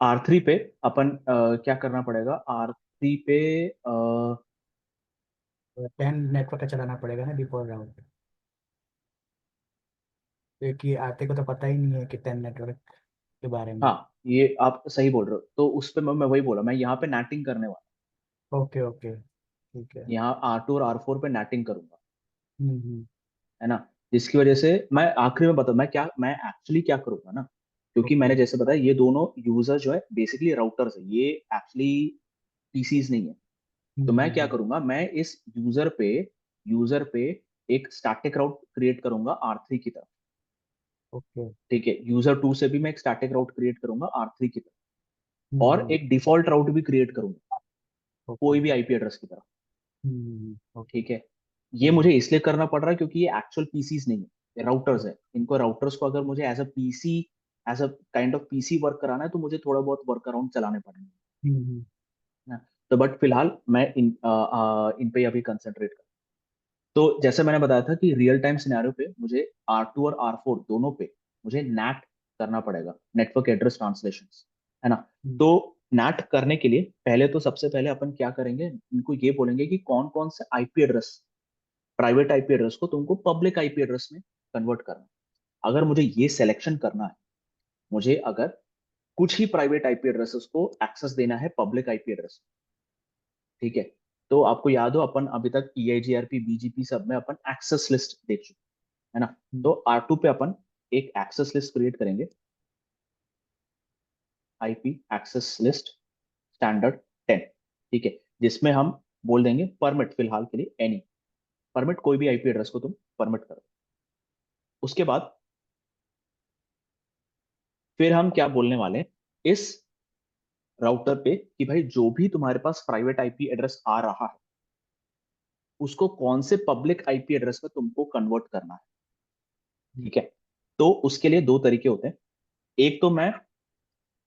R3 पे अपन क्या करना पड़ेगा, R3 पे 10 नेटवर्क का चलाना पड़ेगा ना डिफॉल्ट राउट, क्योंकि आरती को तो पता ही नहीं है कि 10 नेटवर्क के बारे में। हाँ, ये आप सही बोल रहे हो। तो उस पे मैं वही बोला, मैं यहाँ पे नेटिंग करने वाला ओके ओके ठीक है। हूँ। यहाँ R2 और R4 पे नेटिंग करूंगा, हम्म। है ना। जिसकी वजह से मैं आखिरी में बता, मैं एक्चुअली क्या करूंगा ना, क्योंकि ओके। मैंने जैसे बताया ये दोनों यूजर जो है बेसिकली राउटर्स है, ये एक्चुअली PCs नहीं है। तो मैं क्या हम्म। करूंगा, मैं इस यूजर पे एक स्टैटिक राउट क्रिएट करूंगा R3 की तरफ। ओके। ठीक है, यूजर 2 से भी मैं एक स्टैटिक राउट क्रिएट करूंगा R3 की तरफ, और हम्म। एक डिफॉल्ट राउट भी क्रिएट करूंगा ओके। कोई भी IP एड्रेस की तरफ। ओके। ठीक है, ये मुझे इसलिए करना पड़ रहा है क्योंकि ये एक्चुअल PCs नहीं है, ये राउटर्स है। इनको राउटर्स को अगर मुझे as a kind of PC work कराना है, तो मुझे थोड़ा बहुत वर्क अराउंड चलाने पड़ेंगे हम्म। ना। तो बट फिलहाल मैं इन पे अभी कंसंट्रेट कर। तो जैसे मैंने बताया था कि रियल टाइम सिनेरियो पे मुझे R2 और R4 दोनों पे मुझे NAT करना पड़ेगा, नेटवर्क एड्रेस ट्रांसलेशन, है ना। तो NAT करने के लिए पहले तो सबसे पहले अपन क्या करेंगे, इनको ये बोलेंगे कि कौन कौन से IP address, private IP address को तुमको पब्लिक आईपी एड्रेस में कन्वर्ट करना है। अगर मुझे ये सिलेक्शन करना है, मुझे अगर कुछ ही प्राइवेट आईपी एड्रेसेस को एक्सेस देना है पब्लिक आईपी एड्रेस, ठीक है, तो आपको याद हो अपन अभी तक EIGRP BGP सब में अपन एक्सेस लिस्ट देख चुके है ना। तो R2 पे अपन एक एक्सेस लिस्ट क्रिएट करेंगे, IP एक्सेस लिस्ट स्टैंडर्ड 10, ठीक है, जिसमें हम बोल देंगे परमिट, फिलहाल के लिए एनी परमिट, कोई भी आईपी एड्रेस को तुम परमिट करो। उसके बाद फिर हम क्या बोलने वाले हैं इस राउटर पे कि भाई जो भी तुम्हारे पास प्राइवेट आईपी एड्रेस आ रहा है उसको कौन से पब्लिक आईपी एड्रेस में तुमको कन्वर्ट करना है, ठीक है। तो उसके लिए दो तरीके होते हैं। एक तो मैं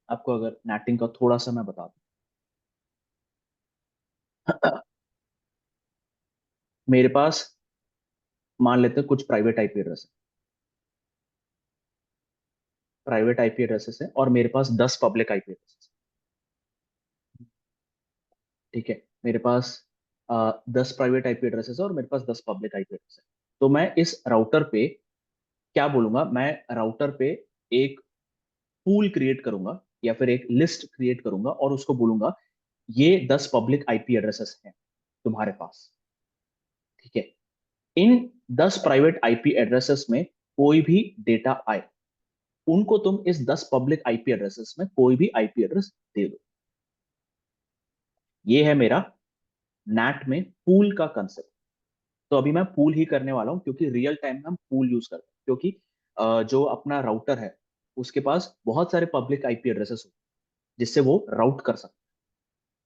आपको अगर नेटिंग का थोड़ा सा मैं बता दूं मेरे पास मान लेते हैं कुछ प्राइवेट आईपी एड्रेस है, प्राइवेट आईपी एड्रेसेस है और मेरे पास 10 पब्लिक आईपी एड्रेसेस, ठीक है। मेरे पास 10 प्राइवेट आईपी एड्रेसेस है और मेरे पास 10 पब्लिक आईपी एड्रेस है। तो मैं इस राउटर पे क्या बोलूंगा, मैं राउटर पे एक पूल क्रिएट करूंगा या फिर एक लिस्ट क्रिएट करूंगा और उसको बोलूंगा ये 10 पब्लिक आईपी एड्रेसेस हैं तुम्हारे पास, ठीक है। इन 10 प्राइवेट आईपी एड्रेसेस में कोई भी डेटा आए उनको तुम इस 10 पब्लिक आईपी एड्रेसेस में कोई भी आईपी एड्रेस दे दो। ये है मेरा नैट में पूल का कंसेप्ट। तो अभी मैं पूल ही करने वाला हूँ क्योंकि रियल टाइम में हम पूल यूज करते हैं, क्योंकि जो अपना राउटर है उसके पास बहुत सारे पब्लिक आईपी एड्रेसेस होते हैं जिससे वो राउट कर सकते हैं,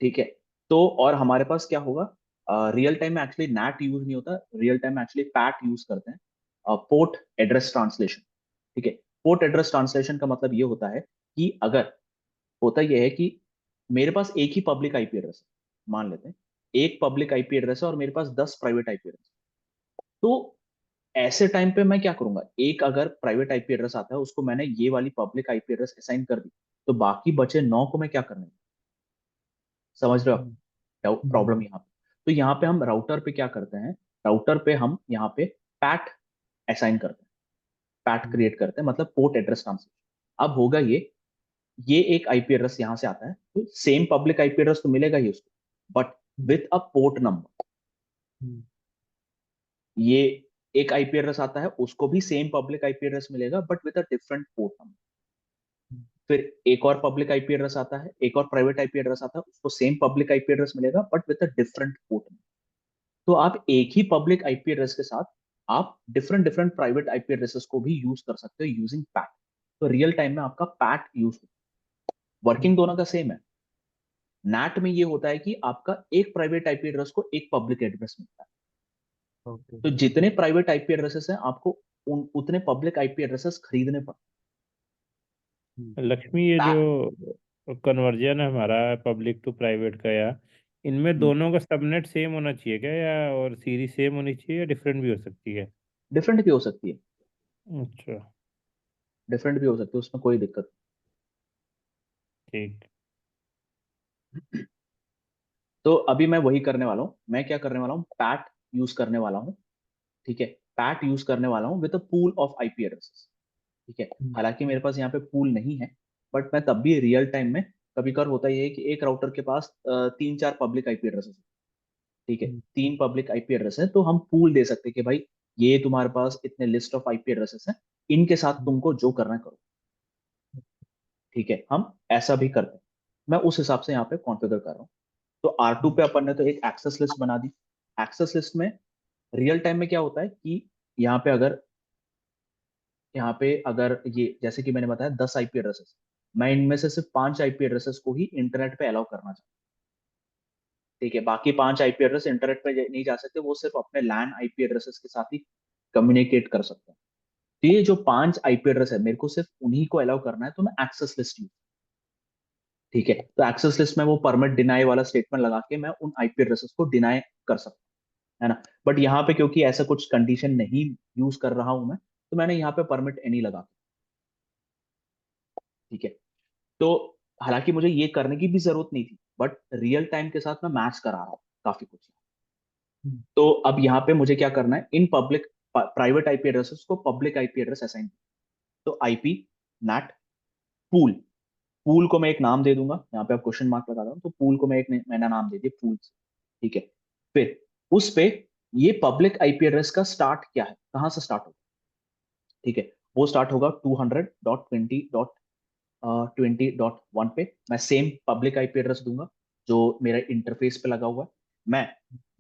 ठीक है। तो और हमारे पास क्या होगा, रियल टाइम में एक्चुअली नैट यूज नहीं होता, रियल टाइम में एक्चुअली पैट यूज करते हैं, पोर्ट एड्रेस ट्रांसलेशन, ठीक है। पोर्ट एड्रेस ट्रांसलेशन का मतलब ये होता है कि अगर होता यह है कि मेरे पास एक ही पब्लिक आईपी एड्रेस है, मान लेते हैं एक पब्लिक आईपी एड्रेस है और मेरे पास 10 प्राइवेट आईपी एड्रेस, तो ऐसे टाइम पे मैं क्या करूंगा, एक अगर प्राइवेट आईपी एड्रेस आता है उसको मैंने ये वाली पब्लिक आईपी एड्रेस असाइन कर दी, तो बाकी बचे 9 को मैं क्या करने, समझ रहे हो आप प्रॉब्लम यहाँ पे। तो यहाँ पे हम राउटर पे क्या करते हैं, राउटर पे हम यहाँ पे पैट असाइन करते हैं, पैट क्रिएट करते हैं, मतलब पोर्ट एड्रेस ट्रांसलेशन। अब होगा ये एक आईपी एड्रेस यहाँ से आता है तो सेम पब्लिक आईपी एड्रेस तो मिलेगा ही उसको, but with a port number. ये एक आईपी एड्रेस आता है उसको भी सेम पब्लिक आईपी एड्रेस मिलेगा but with a different port number. फिर एक और पब्लिक आईपी एड्रेस आता है, एक और प्राइवेट आईपी एड्रेस आता है, उसको सेम पब्लिक आईपी एड्रेस मिलेगा but with a different port number. तो आप एक ही पब्लिक आईपी एड्रेस के साथ आप different different private IP addresses को भी यूज कर सकते हो यूजिंग पैट। तो रियल टाइम में आपका पैट यूज होता है, वर्किंग दोनों का सेम है। नैट में ये होता है कि आपका एक प्राइवेट आईपी एड्रेस को एक पब्लिक एड्रेस मिलता है, तो जितने प्राइवेट आईपी एड्रेसेस हैं आपको उतने पब्लिक आईपी एड्रेसेस खरीदने पड़ते लक्ष्मी, ये हैं। जो कन्वर्जन है हमारा पब्लिक टू प्राइवेट का, या इनमें दोनों का सबनेट सेम होना चाहिए क्या, या और सीरीज सेम होनी चाहिए या डिफरेंट भी हो सकती है? डिफरेंट भी हो सकती है, अच्छा। डिफरेंट भी हो सकती है, उसमें कोई दिक्कत ठीक। नहीं। तो अभी मैं वही करने वाला हूँ, मैं क्या करने वाला हूँ, पैट यूज करने वाला हूँ, ठीक है। पैट यूज करने वाला हूँ with a pool of IP addresses, ठीक है। हालांकि मेरे पास यहाँ पे पूल नहीं है, बट मैं तब भी रियल टाइम में कभी कभार होता ये है कि एक राउटर के पास 3-4 पब्लिक आईपी एड्रेसेस, ठीक है, 3 पब्लिक आईपी एड्रेस है, तो हम पूल दे सकते हैं कि भाई ये तुम्हारे पास इतने लिस्ट ऑफ आईपी एड्रेसेस हैं, इनके साथ तुमको जो करना है करो, ठीक है। हम ऐसा भी करते हैं, मैं उस हिसाब से यहाँ पे कॉन्फ़िगर कर रहा हूँ। तो R2 पे अपन ने तो एक एक्सेस लिस्ट बना दी। एक्सेस लिस्ट में रियल टाइम में क्या होता है कि यहाँ पे अगर यहाँ पे अगर ये जैसे कि मैंने बताया 10 आईपी एड्रेसेस, मैं इनमें से सिर्फ 5 आईपी एड्रेसेस को ही इंटरनेट पे अलाउ करना चाहता हूँ, ठीक है। बाकी 5 आईपी एड्रेस इंटरनेट पे नहीं जा सकते, वो सिर्फ अपने लैन आईपी एड्रेसेस के साथ ही कम्युनिकेट कर सकते हैं। तो ये जो 5 आईपी एड्रेस है मेरे को सिर्फ उन्हीं को अलाउ करना है, तो मैं एक्सेस लिस्ट यूज, ठीक है। तो एक्सेस लिस्ट में वो परमिट डिनाई वाला स्टेटमेंट लगा के मैं उन आईपी एड्रेसेस को डिनाई कर सकता हूँ, है ना। बट यहाँ पे क्योंकि ऐसा कुछ कंडीशन नहीं यूज कर रहा हूं मैं, तो मैंने यहाँ पे परमिट एनी लगा, ठीक है। तो हालांकि मुझे ये करने की भी जरूरत नहीं थी, बट रियल टाइम के साथ मैं मैच करा रहा हूँ काफी कुछ। तो अब यहाँ पे मुझे क्या करना है, in public private IP addresses को पब्लिक आईपी एड्रेस असाइन। तो आईपी नैट पूल, पूल को मैं एक नाम दे दूंगा, यहाँ पे आप क्वेश्चन मार्क लगा रहा हूँ, तो पूल को मैं एक मैंने नाम दे दिया पूल। ठीक है, फिर उस पे ये पब्लिक आईपी एड्रेस का स्टार्ट क्या है, कहाँ से स्टार्ट होगा। ठीक है, वो स्टार्ट होगा 200.20.20.1 पे। मैं सेम पब्लिक आईपी एड्रेस दूंगा जो मेरा इंटरफेस पे लगा हुआ है। मैं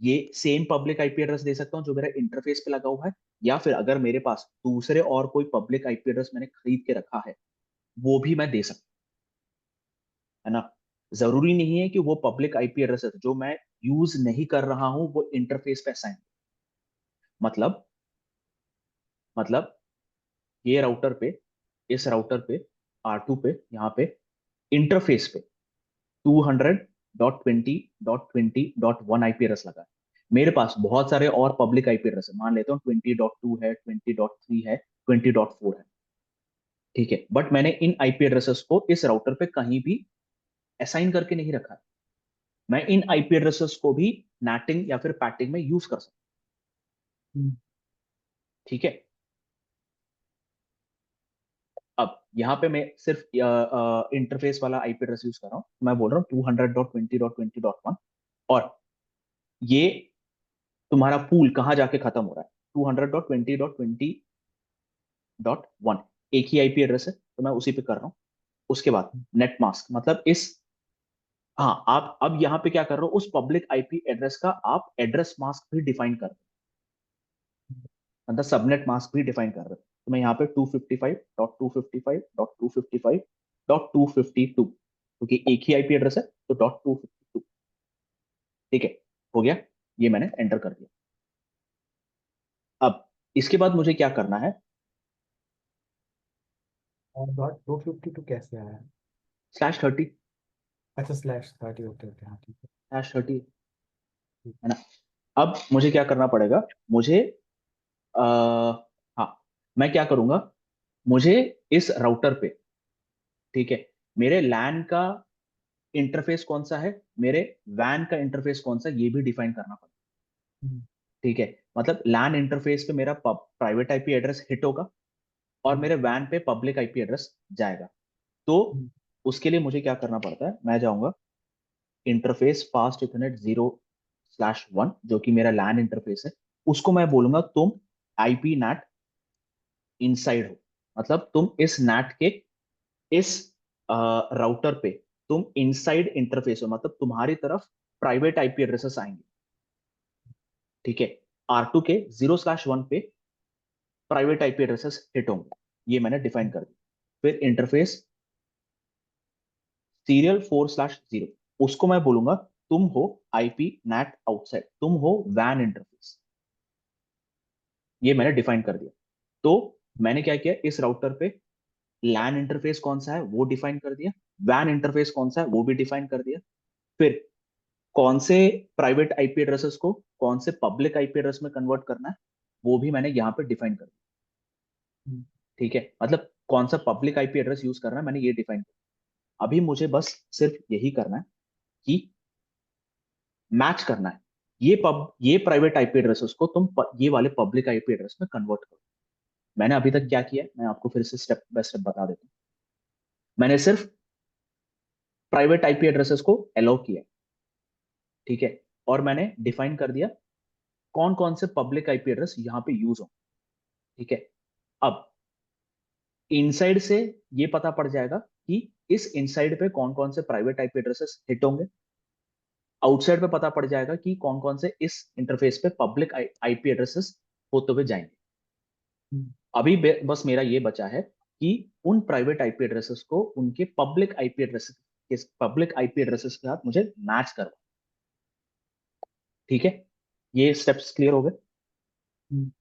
ये सेम पब्लिक आईपी एड्रेस दे सकता हूँ जो मेरा इंटरफेस पे लगा हुआ है, या फिर अगर मेरे पास दूसरे और कोई पब्लिक आईपी एड्रेस मैंने खरीद के रखा है वो भी मैं दे सकता हूँ, है ना। जरूरी नहीं है कि वो पब्लिक आईपी एड्रेस जो मैं यूज नहीं कर रहा हूं वो इंटरफेस पे असाइन। मतलब ये राउटर पे, इस राउटर पे R2 पे, यहाँ पे इंटरफेस पे 200.20.20.1 आईपी एड्रेस लगा है। मेरे पास बहुत सारे और पब्लिक आईपी एड्रेस है, मान लेता हूँ 20.2 है, 20.3 है, 20.4 है। ठीक है, बट मैंने इन आईपी एड्रेसेस को इस राउटर पे कहीं भी असाइन करके नहीं रखा है। मैं इन आईपी एड्रेसेस को भी नैटिंग या फिर पैटिंग में यूज कर सकता हूँ। ठीक है, अब यहाँ पे मैं सिर्फ इंटरफेस वाला आईपी एड्रेस यूज कर रहा हूँ। मैं बोल रहा हूँ 200.20.20.1, और ये तुम्हारा पूल कहाँ जाके खत्म हो रहा है, 200.20.20.1, एक ही आईपी एड्रेस है तो मैं उसी पे कर रहा हूँ। उसके बाद नेट मास्क, मतलब इस, हाँ आप अब यहाँ पे क्या कर रहे हो, उस पब्लिक आईपी एड्रेस का आप एड्रेस मास्क भी डिफाइन कर रहे हो, मतलब सबनेट मास्क भी डिफाइन कर रहे हो। तो मैं यहाँ पे 255.255.255.252, क्योंकि एक ही आईपी एड्रेस है तो .252। ठीक है, हो गया, ये मैंने एंटर कर दिया। अब इसके बाद मुझे क्या करना है, और डॉट 252 कैसे आया? /30, अच्छा /30, ओके ओके, हाँ ठीक है। /30, ठीक। है ना। अब मुझे क्या करना पड़ेगा, मुझे आ, हाँ, मैं क्या करूंगा, मुझे इस राउटर पे, ठीक है, मेरे लैन का इंटरफेस कौन सा है, मेरे वैन का इंटरफेस कौन सा, ये भी डिफाइन करना पड़ेगा। हम्म, ठीक है, मतलब लैन इंटरफेस पे मेरा प्राइवेट आईपी एड्रेस हिट होगा और हम्म, मेरे वैन पे पब्लिक आईपी एड्रेस जाएगा। तो हम्म, उसके लिए मुझे क्या करना पड़ता है, मैं जाऊंगा इंटरफेस फास्ट इथरनेट 0/1, जो कि मेरा लैन इंटरफेस है, उसको मैं बोलूंगा तुम आईपी नैट इनसाइड हो। मतलब तुम इस नैट के इस राउटर पे तुम इनसाइड इंटरफेस हो, मतलब तुम्हारी तरफ प्राइवेट आईपी एड्रेसेस आएंगे। ठीक है, R2 के 0/1 पे प्राइवेट आईपी एड्रेसेस हिट होंगे, ये मैंने डिफाइन कर दिया। फिर इंटरफेस सीरियल 4/0, उसको मैं बोलूंगा तुम हो आईपी नैट आउटसाइड, तुम हो वैन इंटरफेस, ये मैंने डिफाइन कर दिया। तो मैंने क्या किया, इस राउटर पे लैन इंटरफेस कौन सा है वो डिफाइन कर दिया, वैन इंटरफेस कौन सा है वो भी डिफाइन कर दिया। फिर कौन से प्राइवेट आईपी एड्रेसेस को कौन से पब्लिक आईपी एड्रेस में कन्वर्ट करना है वो भी मैंने यहाँ पे डिफाइन कर दिया। हम्म, ठीक है, मतलब कौन सा पब्लिक आईपी एड्रेस यूज करना है मैंने ये डिफाइन किया। अभी मुझे बस सिर्फ यही करना है कि मैच करना है, ये प्राइवेट आईपी एड्रेसेस को तुम ये वाले पब्लिक आईपी एड्रेस में कन्वर्ट करो। मैंने अभी तक हम्म, क्या किया है मैं आपको फिर से स्टेप बाय स्टेप बता देता हूँ। मैंने सिर्फ प्राइवेट आईपी एड्रेसेस को अलाउ किया, ठीक है, और मैंने डिफाइन कर दिया कौन कौन से पब्लिक आईपी एड्रेस यहाँ पे यूज हो। ठीक है, अब इनसाइड से ये पता पड़ जाएगा कि इस इनसाइड पे कौन कौन से प्राइवेट आईपी एड्रेसेस हिट होंगे, आउटसाइड पे पता पड़ जाएगा कि कौन कौन से इस इंटरफेस पे पब्लिक आईपी एड्रेसेस होते हुए जाएंगे। हम्म, अभी बस मेरा ये बचा है कि उन प्राइवेट आईपी एड्रेसेस को उनके पब्लिक आईपी एड्रेसेस के साथ मुझे मैच करवा। ठीक है, ये स्टेप्स क्लियर हो गए। हम्म,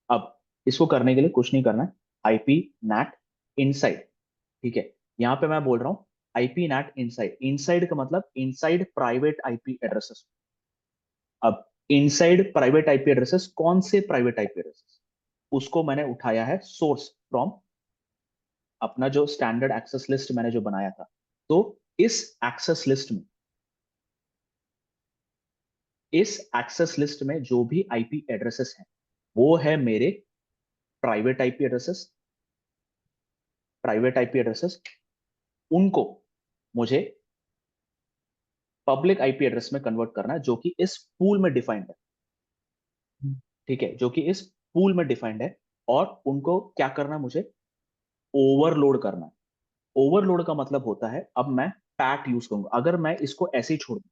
अब इसको करने के लिए कुछ नहीं करना है, आईपी नैट इनसाइड। ठीक है, यहाँ पे मैं बोल रहा हूँ आईपी नैट इनसाइड, इनसाइड का मतलब इनसाइड प्राइवेट आईपी एड्रेसेस। अब इनसाइड प्राइवेट आईपी एड्रेसेस कौन से प्राइवेट आईपी एड्रेसेस, उसको मैंने उठाया है सोर्स फ्रॉम अपना जो स्टैंडर्ड एक्सेस लिस्ट मैंने जो बनाया था। तो इस एक्सेस लिस्ट में जो भी आईपी एड्रेसेस हैं वो है मेरे प्राइवेट आईपी एड्रेसेस। उनको मुझे पब्लिक आईपी एड्रेस में कन्वर्ट करना है, जो कि इस पूल में डिफाइंड है। ठीक है, जो कि इस पूल में डिफाइंड है। और उनको क्या करना है, मुझे ओवरलोड करना है। ओवरलोड का मतलब होता है, अब मैं पैट यूज करूंगा। अगर मैं इसको ऐसे ही छोड़ दूं,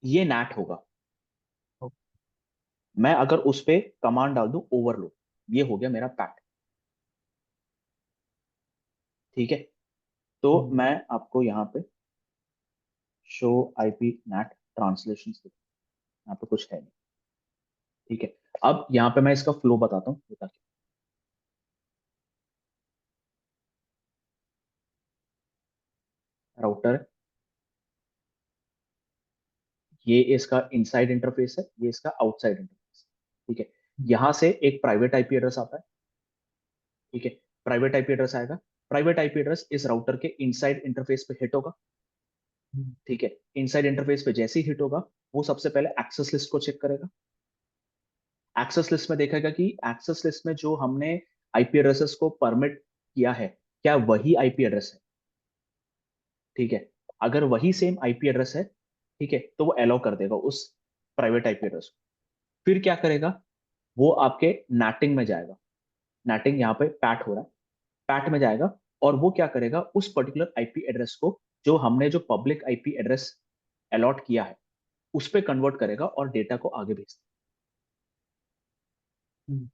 ये नैट होगा। मैं अगर उस पे कमांड डाल दूं ओवरलोड, ये हो गया मेरा पैट। ठीक है, तो मैं आपको यहाँ पे शो आईपी नेट ट्रांसलेशन, यहाँ पे कुछ है नहीं। ठीक है, अब यहाँ पे मैं इसका फ्लो बताता हूँ होता क्या। राउटर, ये इसका इनसाइड इंटरफेस है, ये इसका आउटसाइड इंटरफेस। ठीक है, यहां से एक प्राइवेट आईपी एड्रेस आता है। ठीक है, प्राइवेट आईपी एड्रेस आएगा। प्राइवेट आईपी एड्रेस इस राउटर के इनसाइड इंटरफेस पे हिट होगा। ठीक है, इनसाइड इंटरफेस पे जैसे ही हिट होगा, वो सबसे पहले एक्सेस लिस्ट को चेक करेगा। एक्सेस लिस्ट में देखेगा कि एक्सेस लिस्ट में जो हमने आईपी एड्रेसेस को परमिट किया है, क्या वही आईपी एड्रेस है। ठीक है, अगर वही सेम आईपी एड्रेस है, ठीक है, तो वो अलाउ कर देगा उस प्राइवेट आईपी एड्रेस को। फिर क्या करेगा, वो आपके नैटिंग में जाएगा। नैटिंग यहाँ पे पैट हो रहा है, पैट में जाएगा और वो क्या करेगा, उस पर्टिकुलर आईपी एड्रेस को, जो हमने जो पब्लिक आईपी एड्रेस अलॉट किया है, उस पर कन्वर्ट करेगा और डेटा को आगे भेज देगा।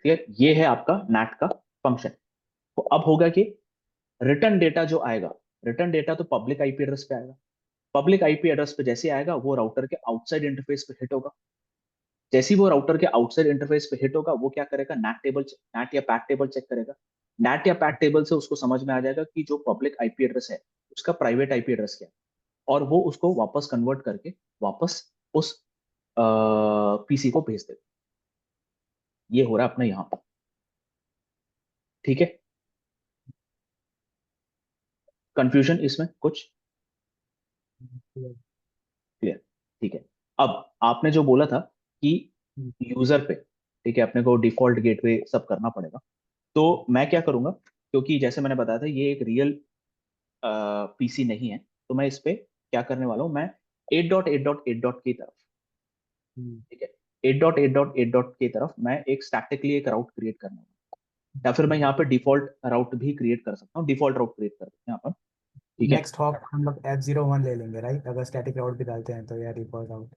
ठीक है, ये है आपका नैट का फंक्शन। तो अब होगा कि रिटर्न डेटा जो आएगा, रिटर्न डेटा तो पब्लिक आईपी एड्रेस पे आएगा। पब्लिक आईपी एड्रेस पे जैसे आएगा, वो राउटर के आउटसाइड इंटरफेस पे हिट होगा। जैसे ही वो राउटर के आउटसाइड इंटरफेस पे हिट होगा, वो क्या करेगा, नैट या पैट टेबल चेक करेगा। नैट या पैट टेबल से उसको समझ में आ जाएगा कि जो पब्लिक आईपी एड्रेस है, उसका प्राइवेट आईपी एड्रेस क्या है, और वो उसको वापस कन्वर्ट करके वापस उस पीसी को भेज देगा। ये हो रहा है अपना यहाँ पर। ठीक है, कंफ्यूजन इसमें कुछ क्लियर? ठीक है, अब आपने जो बोला था कि यूजर पे, ठीक है, अपने को डिफॉल्ट गेटवे सब करना पड़ेगा। तो मैं क्या करूंगा, क्योंकि जैसे मैंने बताया था ये एक रियल पीसी नहीं है, तो मैं इस पे क्या करने वाला हूं, मैं 8.8.8 की तरफ, ठीक है, 8.8.8 की तरफ मैं एक स्टैटिकली एक राउट क्रिएट करने वाला हूं। या फिर मैं यहाँ पे डिफॉल्ट राउट भी क्रिएट कर सकता हूँ, डिफॉल्ट राउट क्रिएट कर सकते हैं यहाँ पर। ठीक है, नेक्स्ट हॉप हम लोग F01 ले लेंगे राइट, अगर स्टैटिक राउट भी डालते हैं तो, या डिफॉल्ट राउट।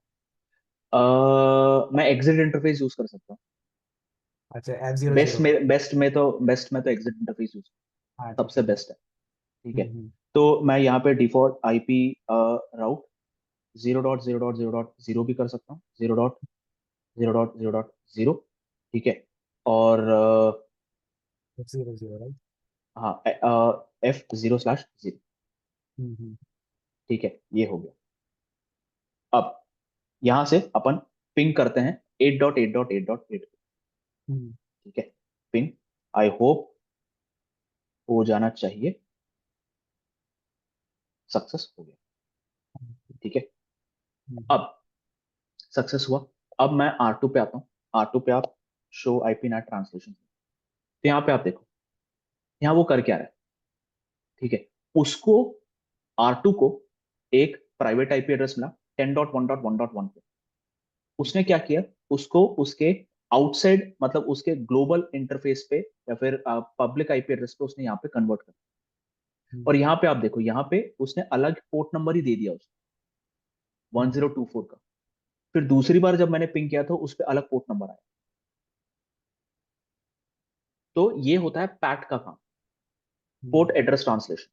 मैं एग्जिट इंटरफेस यूज कर सकता हूँ। अच्छा F00। बेस्ट में तो एग्जिट इंटरफेस यूज हाँ ठीक सबसे है। बेस्ट है। ठीक है, तो मैं यहाँ पे डिफॉल्ट आईपी राउट 0.0.0.0 भी कर सकता हूँ, 0.0.0.0। ठीक है, और F00 राइट। हाँ, F0/0। ठीक है, ये हो गया। अब यहां से अपन पिंग करते हैं 8.8.8.8। ठीक है, पिंग, आई होप हो जाना चाहिए। सक्सेस हो गया। ठीक है, अब सक्सेस हुआ। अब मैं R2 पे आता हूँ। R2 पे आप शो आईपी नेट ट्रांसलेशन, तो यहाँ पे आप देखो, यहाँ वो कर क्या रहा है। ठीक है, उसको R2 को एक प्राइवेट आईपी एड्रेस मिला 10.1.1.1 पे। उसने क्या किया, उसको उसके आउटसाइड, मतलब उसके ग्लोबल इंटरफेस पे या फिर पब्लिक आईपी एड्रेस पे उसने यहाँ पे कन्वर्ट कर। और यहाँ पे आप देखो, यहाँ पे उसने अलग पोर्ट नंबर ही दे दिया उसको, 1024 का। फिर दूसरी बार जब मैंने पिंग किया था, उस पर अलग पोर्ट नंबर आया। तो ये होता है पैट का काम, पोर्ट एड्रेस ट्रांसलेशन।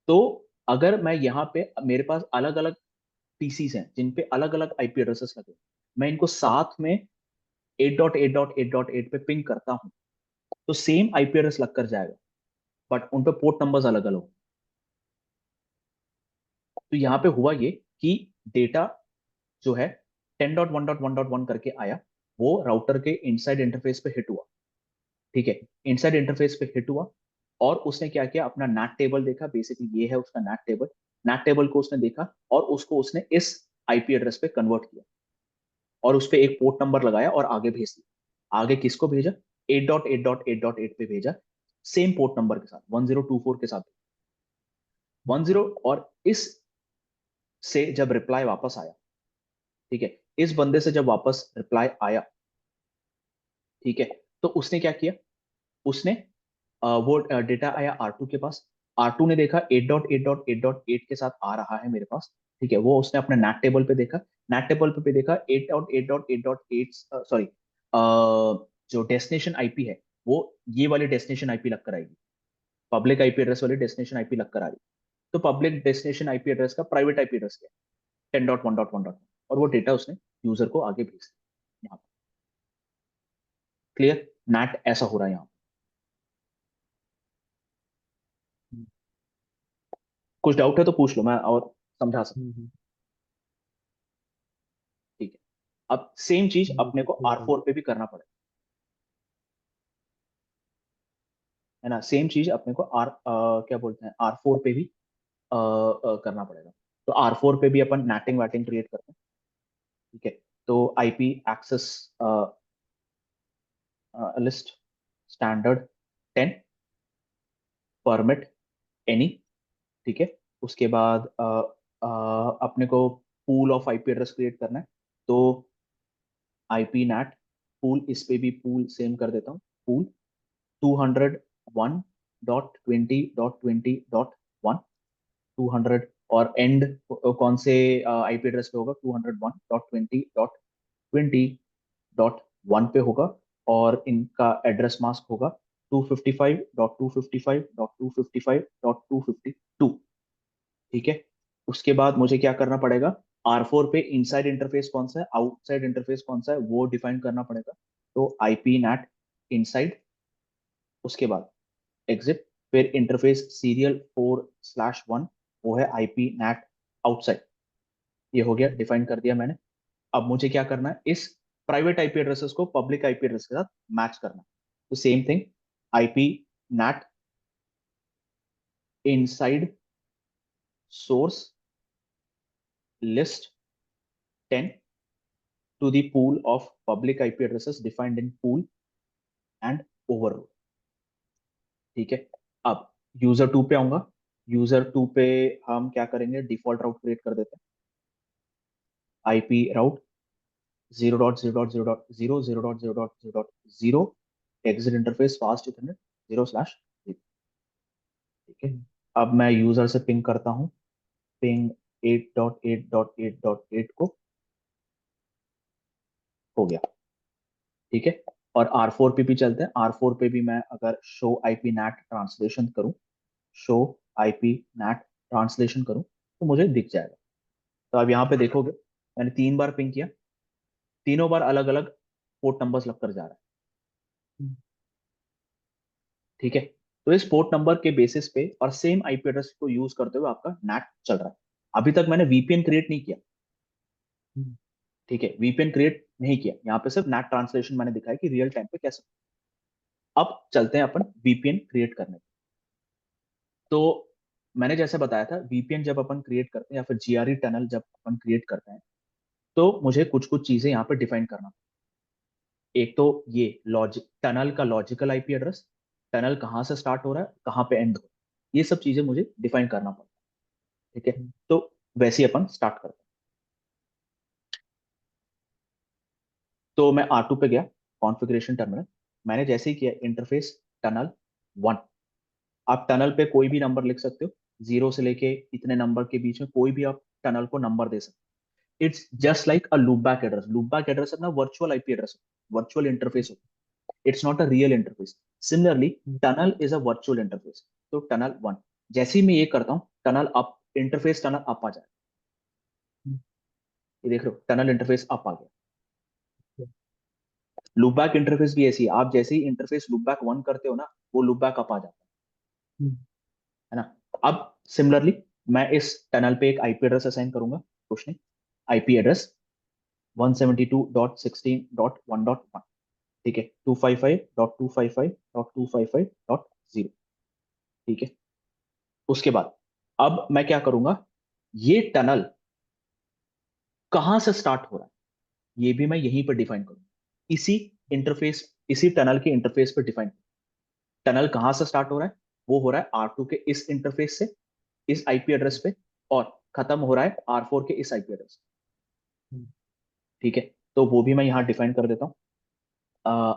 तो अगर मैं यहाँ पे, मेरे पास अलग अलग पीसीस हैं जिन पे अलग अलग आईपी एड्रेसेस लगे, मैं इनको साथ में 8.8.8.8 पे पिंग करता हूँ, तो सेम आईपी एड्रेस लग कर जाएगा, बट उन पे पोर्ट नंबर्स अलग अलग। तो यहाँ पे हुआ ये कि डेटा जो है 10.1.1.1 करके आया, वो राउटर के इनसाइड इंटरफेस पे हिट हुआ। ठीक है, इनसाइड इंटरफेस पे हिट हुआ, और उसने क्या किया, अपना NAT टेबल देखा, बेसिकली ये है उसका NAT टेबल को उसने देखा और उसको उसने इस आईपी एड्रेस पे कन्वर्ट किया और उस पे एक पोर्ट नंबर लगाया और आगे भेज दिया। आगे किसको भेजा, 8.8.8.8 पे भेजा, सेम पोर्ट नंबर के साथ 1024 के साथ 10, और इस से जब रिप्लाई वापस आया, ठीक है, इस बंदे से जब वापस रिप्लाई आया, ठीक है, तो उसने क्या किया, उसने वो डेटा आया R2 के पास। R2 ने देखा 8.8.8.8 के साथ आ रहा है मेरे पास, ठीक है, वो उसने अपने NAT टेबल पे देखा, NAT टेबल पे देखा 8.8.8.8, सॉरी, जो डेस्टिनेशन आईपी है वो ये वाली डेस्टिनेशन आईपी लग कर आएगी, पब्लिक आईपी एड्रेस वाली डेस्टिनेशन आईपी लग कर आ रही। तो पब्लिक डेस्टिनेशन आईपी एड्रेस का प्राइवेट आईपी एड्रेस क्या है, 10.1.1.1, और वो डेटा उसने यूजर को आगे भेज दिया। यहाँ क्लियर, NAT ऐसा हो रहा है यहाँ। कुछ डाउट है तो पूछ लो, मैं और समझा सकता हूँ। ठीक है, अब सेम चीज अपने को R4 पे भी करना पड़ेगा, है ना, सेम चीज अपने को क्या बोलते हैं, R4 पे भी करना पड़ेगा। तो R4 पे भी अपन नैटिंग वैटिंग क्रिएट करते हैं, ठीक है। तो IP access list standard 10 permit any, ठीक है। उसके बाद अपने को pool of IP address create करना है, तो आईपी नैट पूल, इस पे भी पूल सेम कर देता हूँ, पूल 201.20.20.1, 200, और एंड कौन से आईपी एड्रेस पे होगा, 201.20.20.1 पे होगा, और इनका एड्रेस मास्क होगा 255.255.255.252, ठीक है। उसके बाद मुझे क्या करना पड़ेगा, R4 पे इनसाइड इंटरफेस कौन सा है, आउटसाइड इंटरफेस कौन सा है, वो डिफाइन करना पड़ेगा। तो आईपी नैट इनसाइड, उसके बाद एग्जिट, फिर इंटरफेस सीरियल 4/1, वो है आईपी नैट आउटसाइड। ये हो गया, डिफाइन कर दिया मैंने। अब मुझे क्या करना है, इस प्राइवेट आईपी एड्रेसेस को पब्लिक आईपी एड्रेस के साथ मैच करना है। तो same thing, IP NAT inside source list 10 to the pool of public IP addresses defined in pool and overload, ठीक है। अब यूजर 2 पे आऊंगा, यूजर 2 पे हम क्या करेंगे, डिफॉल्ट राउट क्रिएट कर देते हैं, IP route 0.0.0.0 exit interface fast ethernet 0/0, ठीक है। अब मैं यूजर से पिंग करता हूँ, पिंग 8.8.8.8 को, हो गया, ठीक है। और R4 पे भी चलते हैं, R4 पे भी मैं अगर शो आईपी नैट ट्रांसलेशन करूं, शो आईपी नैट ट्रांसलेशन करूं, तो मुझे दिख जाएगा। तो अब यहाँ पे देखोगे, मैंने 3 बार पिंग किया, तीनों बार अलग अलग पोर्ट नंबर्स लगकर जा रहा है, ठीक है। तो इस पोर्ट नंबर के बेसिस पे और सेम आईपी एड्रेस को यूज करते हुए आपका नैट चल रहा है। अभी तक मैंने वीपीएन क्रिएट नहीं किया, ठीक है, वीपीएन क्रिएट नहीं किया, यहाँ पे सिर्फ नैट ट्रांसलेशन मैंने दिखाया कि रियल टाइम पे कैसे। अब चलते हैं अपन वीपीएन क्रिएट करने। तो मैंने जैसे बताया था, वीपीएन जब अपन क्रिएट करते हैं या फिर जीआरई टनल जब अपन क्रिएट करते हैं, तो मुझे कुछ कुछ चीजें यहाँ पे डिफाइन करना। एक तो ये लॉजिक, टनल का लॉजिकल आईपी एड्रेस, टनल कहाँ से स्टार्ट हो रहा है, कहाँ पे एंड हो रहा है, ये सब चीजें मुझे डिफाइन करना पड़ता है, ठीक है। तो वैसे ही अपन स्टार्ट करते हैं। तो मैं R2 पे गया, कॉन्फ़िगरेशन टर्मिनल, मैंने जैसे ही किया इंटरफेस टनल 1। आप टनल पे कोई भी नंबर लिख सकते हो, 0 से लेके इतने नंबर के बीच में कोई भी आप टनल को नंबर दे सकते हो। It's just like a loopback address. Loopback address अपना virtual IP address, virtual interface होता है, it's not a real interface. Similarly tunnel is a virtual interface. तो टनल 1, जैसे ही मैं ये करता हूँ, tunnel up, interface tunnel up आ जाए, ये देख रहे हो, टनल इंटरफेस अप आ गया। लूपबैक इंटरफेस भी ऐसी है, आप जैसे ही इंटरफेस लूपबैक 1 करते हो ना, वो लूपबैक अप आ जाता है ना। अब सिमिलरली मैं इस टनल पे एक आईपी एड्रेस असाइन करूंगा, कुछ नहीं, आईपी एड्रेस 172.16.1.1, ठीक है, 255.255.255.0, ठीक है। उसके बाद अब मैं क्या करूंगा, ये टनल कहां से स्टार्ट हो रहा है ये भी मैं यहीं पर डिफाइन करूंगा, इसी इंटरफेस, इसी टनल के इंटरफेस पर डिफाइन। टनल कहां से स्टार्ट हो रहा है, वो हो रहा है R2 के इस इंटरफेस से, इस आईपी एड्रेस पे, और खत्म हो रहा है R4 के इस आईपी एड्रेस। ठीक है, तो वो भी मैं यहाँ डिफाइन कर देता हूँ।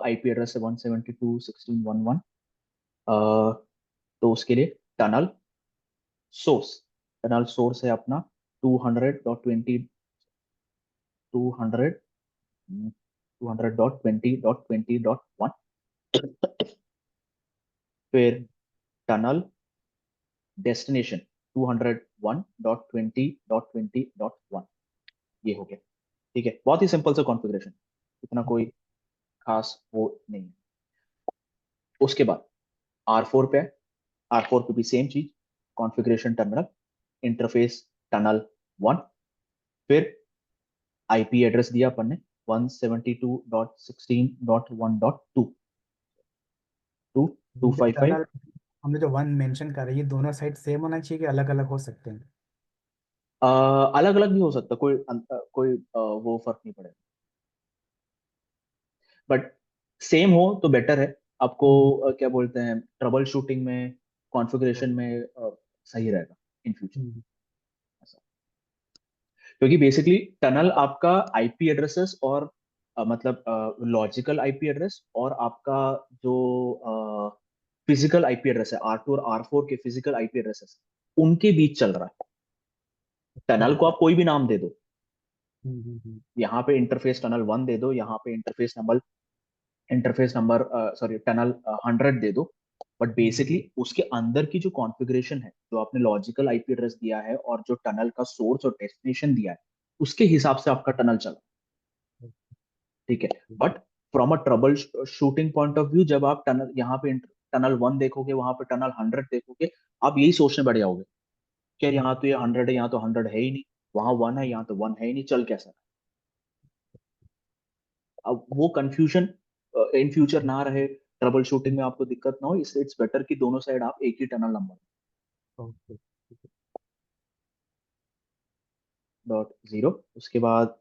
आईपी एड्रेस है 172.16.11। तो उसके लिए टनल सोर्स, टनल सोर्स है अपना 200.20, 200 200.20.20.1। फिर टनल डेस्टिनेशन 201.20.20.1। ये हो गया। ठीक है, बहुत ही सिंपल सा कॉन्फ़िगरेशन, इतना कोई खास वो नहीं है। उसके बाद R4 पे है, R4 पे भी सेम चीज, कॉन्फ़िगरेशन टर्मिनल, इंटरफेस टनल 1। फिर आईपी एड्रेस दिया अपन ने 172.16.1.2, जो 255। टनल हमने जो वन मेंशन कर रही है, दोनों साइड सेम होना चाहिए कि अलग अलग हो सकते हैं? अलग अलग भी हो सकता, कोई वो फर्क नहीं पड़ेगा, बट सेम हो तो बेटर है। आपको क्या बोलते हैं, ट्रबल शूटिंग में, कॉन्फ़िगरेशन में सही रहेगा इन फ्यूचर। क्योंकि बेसिकली टनल आपका आईपी एड्रेसेस और मतलब लॉजिकल आईपी एड्रेस और आपका जो फिजिकल आईपी एड्रेस है R2 और R4 के फिजिकल आईपी एड्रेसेस, उनके बीच चल रहा है। टनल को आप कोई भी नाम दे दो, यहाँ पे इंटरफेस टनल 1 दे दो, यहाँ पे इंटरफेस नंबर सॉरी टनल 100 दे दो, बट बेसिकली उसके अंदर की जो कॉन्फ़िगरेशन है, जो आपने लॉजिकल आईपी एड्रेस दिया है और जो टनल का सोर्स और डेस्टिनेशन दिया है, उसके हिसाब से आपका टनल चला। ठीक है, but from a trouble shooting point of view, जब आप टनल यहाँ पे टनल 1 देखोगे, वहां पे टनल 100 देखोगे, आप यही सोचने बैठ जाओगे कि यार यहाँ तो ये 100 है, यहाँ तो 100 है ही नहीं, वहां 1 है, यहाँ तो 1 है ही नहीं, चल कैसा रहा? अब वो कंफ्यूजन इन फ्यूचर ना रहे, ट्रबल शूटिंग में आपको दिक्कत ना हो, इसलिए इट्स बेटर कि दोनों साइड आप एक ही टनल नंबर .0। उसके बाद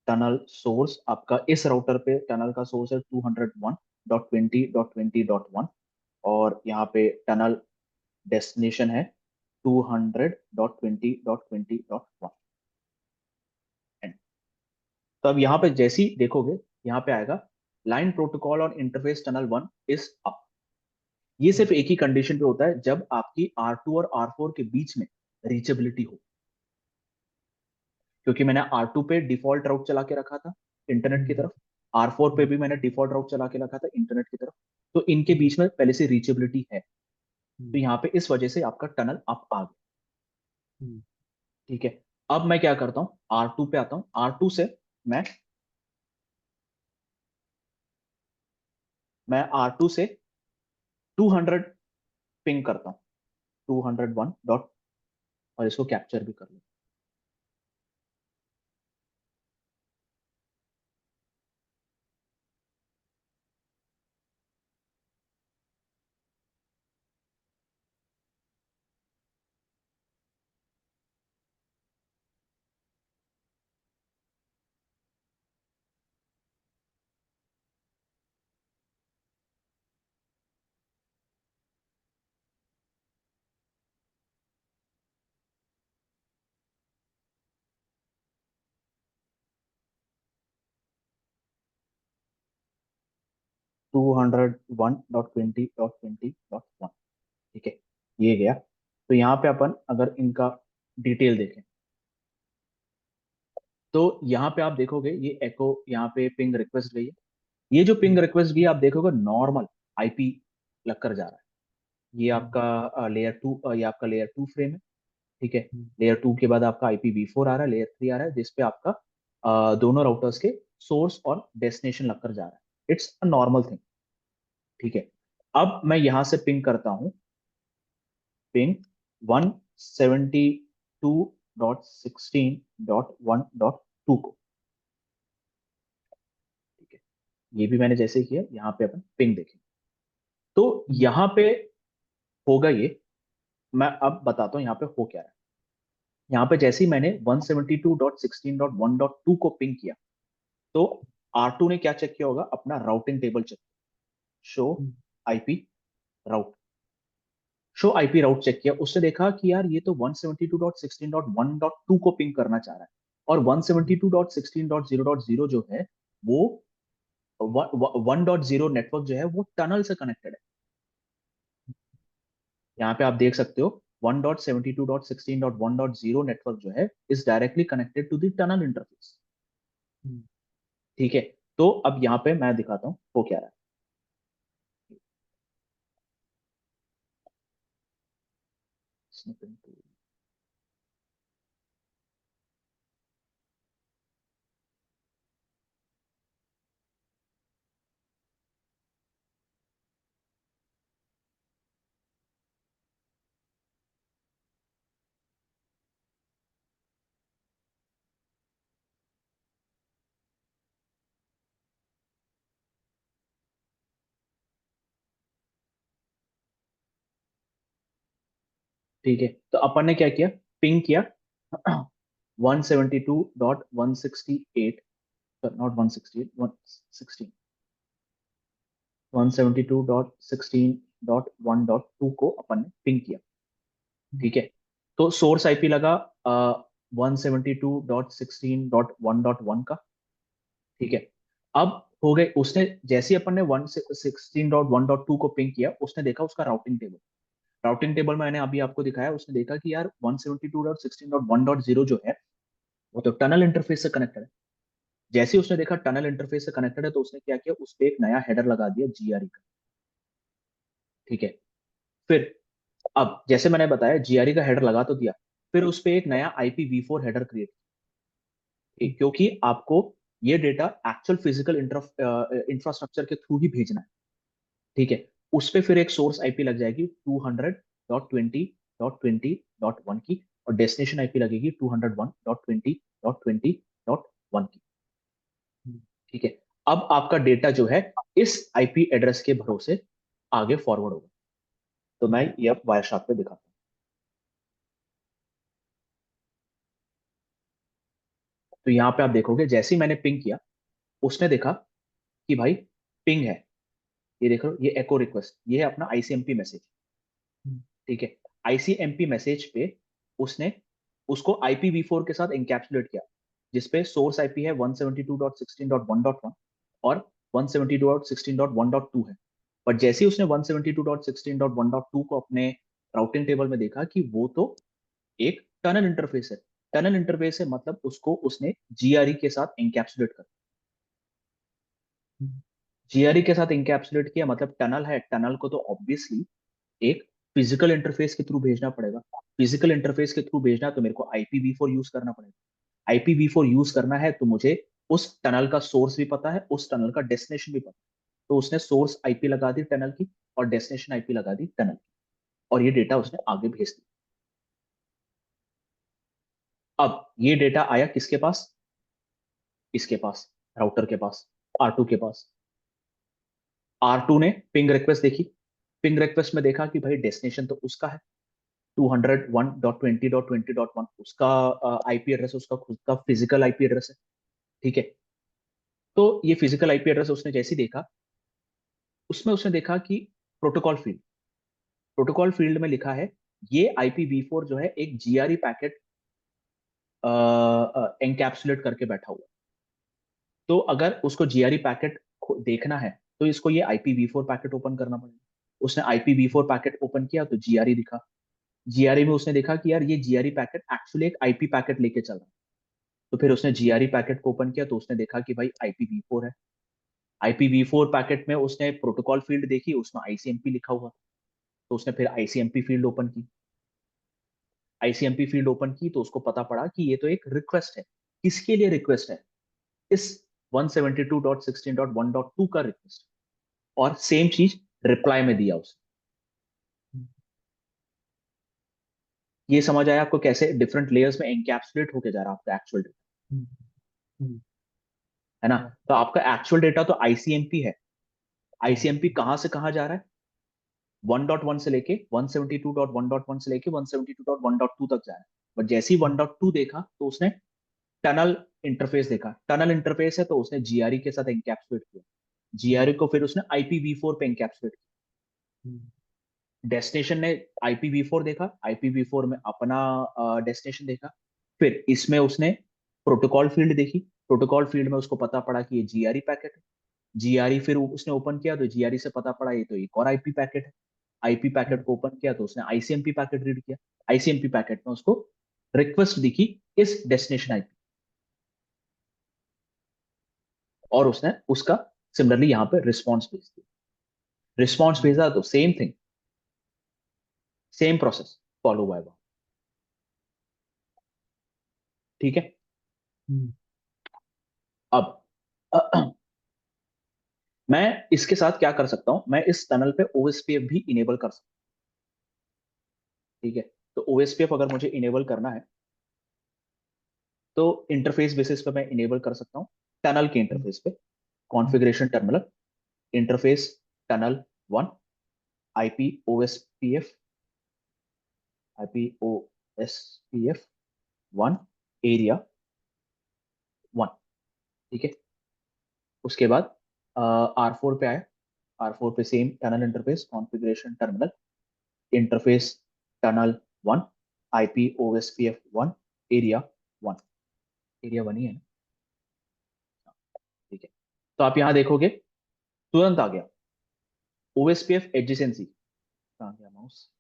टनल सोर्स आपका इस राउटर पे, टनल का सोर्स है 201.20.20.1, और यहाँ पे टनल डेस्टिनेशन है 200.20.20.1। तो अब यहाँ पे जैसे ही देखोगे, यहाँ पे आएगा लाइन प्रोटोकॉल और इंटरफेस टनल 1 इज अप। ये सिर्फ एक ही कंडीशन पे होता है, जब आपकी R2 और R4 के बीच में रीचेबिलिटी हो। क्योंकि मैंने R2 पे डिफॉल्ट राउट चला के रखा था इंटरनेट की तरफ, R4 पे भी मैंने डिफॉल्ट राउट चला के रखा था इंटरनेट की तरफ, तो इनके बीच में पहले से रीचेबिलिटी है, तो यहाँ पे इस वजह से आपका टनल अप आ गया। ठीक है, अब मैं क्या करता हूँ, R2 पे आता हूँ, R2 से मैं R2 से 200 पिंग करता हूँ, 201 डॉट, और इसको कैप्चर भी कर लो। टू 201.20.20.1। ठीक है, ये गया। तो यहाँ पे अपन अगर इनका डिटेल देखें, तो यहाँ पे आप देखोगे ये एको, यहाँ पे पिंग रिक्वेस्ट गई है। ये जो पिंग रिक्वेस्ट गई आप देखोगे नॉर्मल आईपी लग कर जा रहा है। ये आपका लेयर 2, ये आपका लेयर 2 फ्रेम है। ठीक है, लेयर 2 के बाद आपका IPv4 आ रहा है, लेयर 3 आ रहा है, जिसपे आपका दोनों राउटर्स के सोर्स और डेस्टिनेशन लग कर जा रहा है। It's a normal thing. ठीक है, अब मैं यहां से पिंग करता हूं, पिंग 172.16.1.2 को। ठीक है, ये भी मैंने जैसे किया, यहाँ पे अपन पिंग देखें, तो यहाँ पे होगा ये, मैं अब बताता हूँ यहाँ पे हो क्या रहा है। यहाँ पे जैसे ही मैंने 172.16.1.2 को पिंग किया, तो R2 ने क्या चेक किया होगा, अपना routing table check, show IP route, show IP route check किया। उसने देखा कि यार ये तो 172.16.1.2 को पिंग करना चाह रहा है, और 172.16.0.0 जो है वो 1.0 नेटवर्क जो है वो टनल से कनेक्टेड है। यहाँ पे आप देख सकते हो 1.72.16.1.0 नेटवर्क जो है is directly connected to the tunnel interface. ठीक है, तो अब यहाँ पे मैं दिखाता हूँ वो क्या रहा है। ठीक है, तो अपन ने क्या किया, पिंग किया 172.168, नॉट 168, 116, 172.16.1.2 को अपन ने पिंग किया। ठीक है, तो सोर्स आईपी लगा 172.16.1.1 का। ठीक है, अब हो गए, उसने जैसे ही अपन ने 116.1.2 को पिंग किया, उसने देखा उसका राउटिंग टेबल, राउटिंग टेबल मैंने अभी आपको दिखाया, उसने देखा कि यार 172.16.1.0 जो है वो तो टनल इंटरफेस से कनेक्टेड है। जैसे ही उसने देखा टनल इंटरफेस से कनेक्टेड है, तो उसने क्या किया, उस पर एक नया हेडर लगा दिया जीआरई का। ठीक है, फिर अब जैसे मैंने बताया जीआरई का हेडर लगा तो दिया, फिर उस पर एक नया IPv4 हेडर क्रिएट, क्योंकि आपको ये डेटा एक्चुअल फिजिकल इंफ्रास्ट्रक्चर के थ्रू ही भेजना है। ठीक है, उस पे फिर एक सोर्स आईपी लग जाएगी 200.20.20.1 की, और डेस्टिनेशन आईपी लगेगी 201.20.20.1 की। ठीक है, अब आपका डेटा जो है इस आईपी एड्रेस के भरोसे आगे फॉरवर्ड होगा। तो मैं ये अब वायरशार्क पे दिखाता हूँ। तो यहाँ पे आप देखोगे जैसे ही मैंने पिंग किया, उसने देखा कि भाई पिंग है, ये देखो, ये एको रिक्वेस्ट, ये है अपना आईसीएमपी मैसेज। ठीक है, आईसीएमपी मैसेज पे उसने उसको IPv4 के साथ एनकैप्सुलेट किया, जिसपे सोर्स आईपी है 172.16.1.1 और 172.16.1.2 है। पर जैसे ही उसने 172.16.1.2 को अपने राउटिंग टेबल में देखा कि वो तो एक टनल इंटरफेस है, टनल इंटरफेस है मतलब उसको उसने जीआरई के साथ एनकैप्सुलेट कर, जीआरई के साथ एनकैप्सुलेट किया, मतलब टनल है, टनल को तो ऑब्वियसली एक फिजिकल इंटरफेस के थ्रू भेजना पड़ेगा। फिजिकल इंटरफेस के थ्रू भेजना तो मेरे को IPv4 यूज करना पड़ेगा। IPv4 यूज करना है तो मुझे उस टनल का सोर्स भी पता है, उस टनल का डेस्टिनेशन भी पता है। तो उसने सोर्स आईपी लगा दी टनल की, और डेस्टिनेशन आईपी लगा दी टनल की, और ये डेटा उसने आगे भेज दिया। अब ये डेटा आया किसके पास, इसके पास, राउटर के पास, R2 के पास। R2 ने पिंग रिक्वेस्ट देखी, पिंग रिक्वेस्ट में देखा कि भाई डेस्टिनेशन तो उसका है 201.20.20.1, उसका आईपी एड्रेस, उसका खुद का फिजिकल आईपी एड्रेस है। ठीक है, तो ये फिजिकल आईपी एड्रेस उसने जैसे ही देखा, उसमें उसने देखा कि प्रोटोकॉल फील्ड, प्रोटोकॉल फील्ड में लिखा है ये IPv4 जो है एक जीआरई पैकेट एनकैप्सुलेट करके बैठा हुआ है। तो अगर उसको जीआरई पैकेट देखना है तो इसको ये IPv4 पैकेट ओपन करना पड़ेगा। उसने IPv4 पैकेट ओपन किया तो जीआरई दिखा, जीआरई में उसने देखा कि यार ये जीआरई पैकेट एक्चुअली एक आईपी पैकेट लेके चल रहा है। तो फिर उसने जीआरई पैकेट को ओपन किया तो उसने देखा कि भाई IPv4 है। IPv4 पैकेट में उसने प्रोटोकॉल फील्ड देखी, उसमें आईसीएमपी लिखा हुआ, तो उसने फिर आईसीएमपी फील्ड ओपन की। आईसीएमपी फील्ड ओपन की तो उसको पता पड़ा कि ये तो एक रिक्वेस्ट है। किसके लिए रिक्वेस्ट है, इस 172.16.1.2 का रिक्वेस्ट, और सेम चीज रिप्लाई में दिया उसने। ये समझ आया आपको कैसे डिफरेंट लेयर्स में एनकैप्सुलेट होके जा रहा है आपका एक्चुअल डेटा, है ना। तो आपका एक्चुअल डेटा तो आईसीएमपी है, आईसीएमपी कहां से कहां जा रहा है, 1.1 से लेके 172.1.1 से लेके 172.1.2 तक जाना है। बट जैसे ही 1.2 देखा तो उसने टनल इंटरफेस देखा। टनल इंटरफेस है तो उसने जीआरई के साथ एनकैप्सुलेट किया। जीआरई को फिर उसने IPv4 पे एनकैप्सुलेट किया। डेस्टिनेशन ने IPv4 देखा, IPv4 में अपना डेस्टिनेशन देखा। फिर इसमें उसने प्रोटोकॉल फील्ड देखी। प्रोटोकॉल फील्ड में उसको पता पड़ा कि ये जीआरई पैकेट है। जीआरई फिर उसने ओपन किया तो जीआरई से पता पड़ा ये तो एक और आईपी पैकेट है। आईपी पैकेट को ओपन किया तो उसने आईसीएमपी पैकेट रीड किया। आईसीएमपी पैकेट में उसको रिक्वेस्ट दिखी इस डेस्टिनेशन आईपी, और उसने उसका सिमिलरली यहाँ पे रिस्पॉन्स भेज दिया। रिस्पॉन्स भेजा तो same thing, same process follow हुआ है। ठीक है। अब मैं इसके साथ क्या कर सकता हूं, मैं इस टनल पे ओएसपीएफ भी इनेबल कर सकता हूं। ठीक है। तो ओएसपीएफ अगर मुझे इनेबल करना है तो इंटरफेस बेसिस पे मैं इनेबल कर सकता हूं। टनल के इंटरफेस पे configuration terminal interface tunnel 1 IP OSPF IPOSPF 1 area 1। ठीक है। उसके बाद R4 पे आए। R4 पे same tunnel interface configuration terminal interface tunnel 1 IPOSPF 1 area 1। Area 1 ही है ना? ठीक है। तो आप यहां देखोगे तुरंत आ गया OSPF एडजेसेंसी। कहां गया mouse?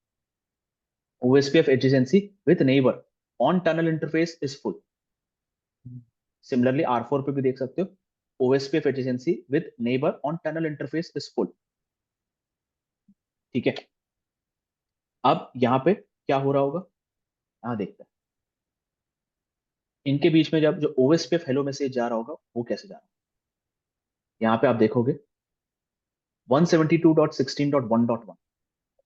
OSPF adjacency with neighbor on tunnel interface is full। Similarly R4 पे भी देख सकते हो OSPF adjacency with neighbor on tunnel interface is full। ठीक है। अब यहाँ पे क्या हो रहा होगा, यहाँ देखते हैं। इनके बीच में जब जो OSPF हेलो मैसेज जा रहा होगा वो कैसे जा रहा है, यहाँ पे आप देखोगे 172.16.1.1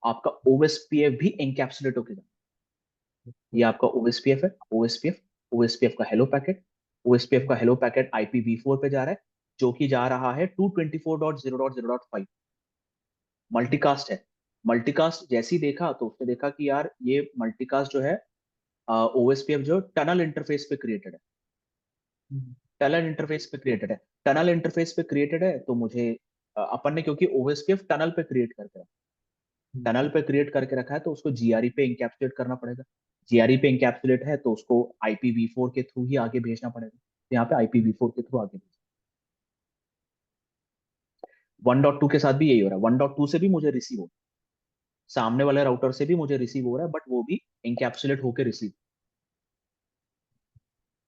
आपका OSPF भी एनकैप्सुलेट होके जाए। ये आपका OSPF है। OSPF का हेलो पैकेट। OSPF का हेलो पैकेट IPv4 पे जा रहा है, जो कि जा रहा है 224.0.0.5। मल्टीकास्ट है। मल्टीकास्ट जैसे ही देखा तो उसने देखा कि यार ये मल्टीकास्ट जो है OSPF जो टनल इंटरफेस पे क्रिएटेड है। टनल इंटरफेस पे क्रिएटेड है। टनल इंटरफेस पे क्रिएटेड है तो मुझे अपन ने क्योंकि OSPF टनल पे क्रिएट करके रखा, टनल पे क्रिएट करके रखा है तो उसको जीआरई पे इंकैप्सुलेट करना पड़ेगा। जीआरई पे इंकैप्सुलेट है तो उसको IPv4 के थ्रू ही आगे भेजना पड़ेगा। तो यहाँ पे IPv4 के थ्रू आगे भेजना। 1.2 के साथ भी यही हो रहा है। 1.2 से भी मुझे रिसीव हो, सामने वाले राउटर से भी मुझे रिसीव हो रहा है, बट वो भी इंकैप्सुलेट होकर रिसीव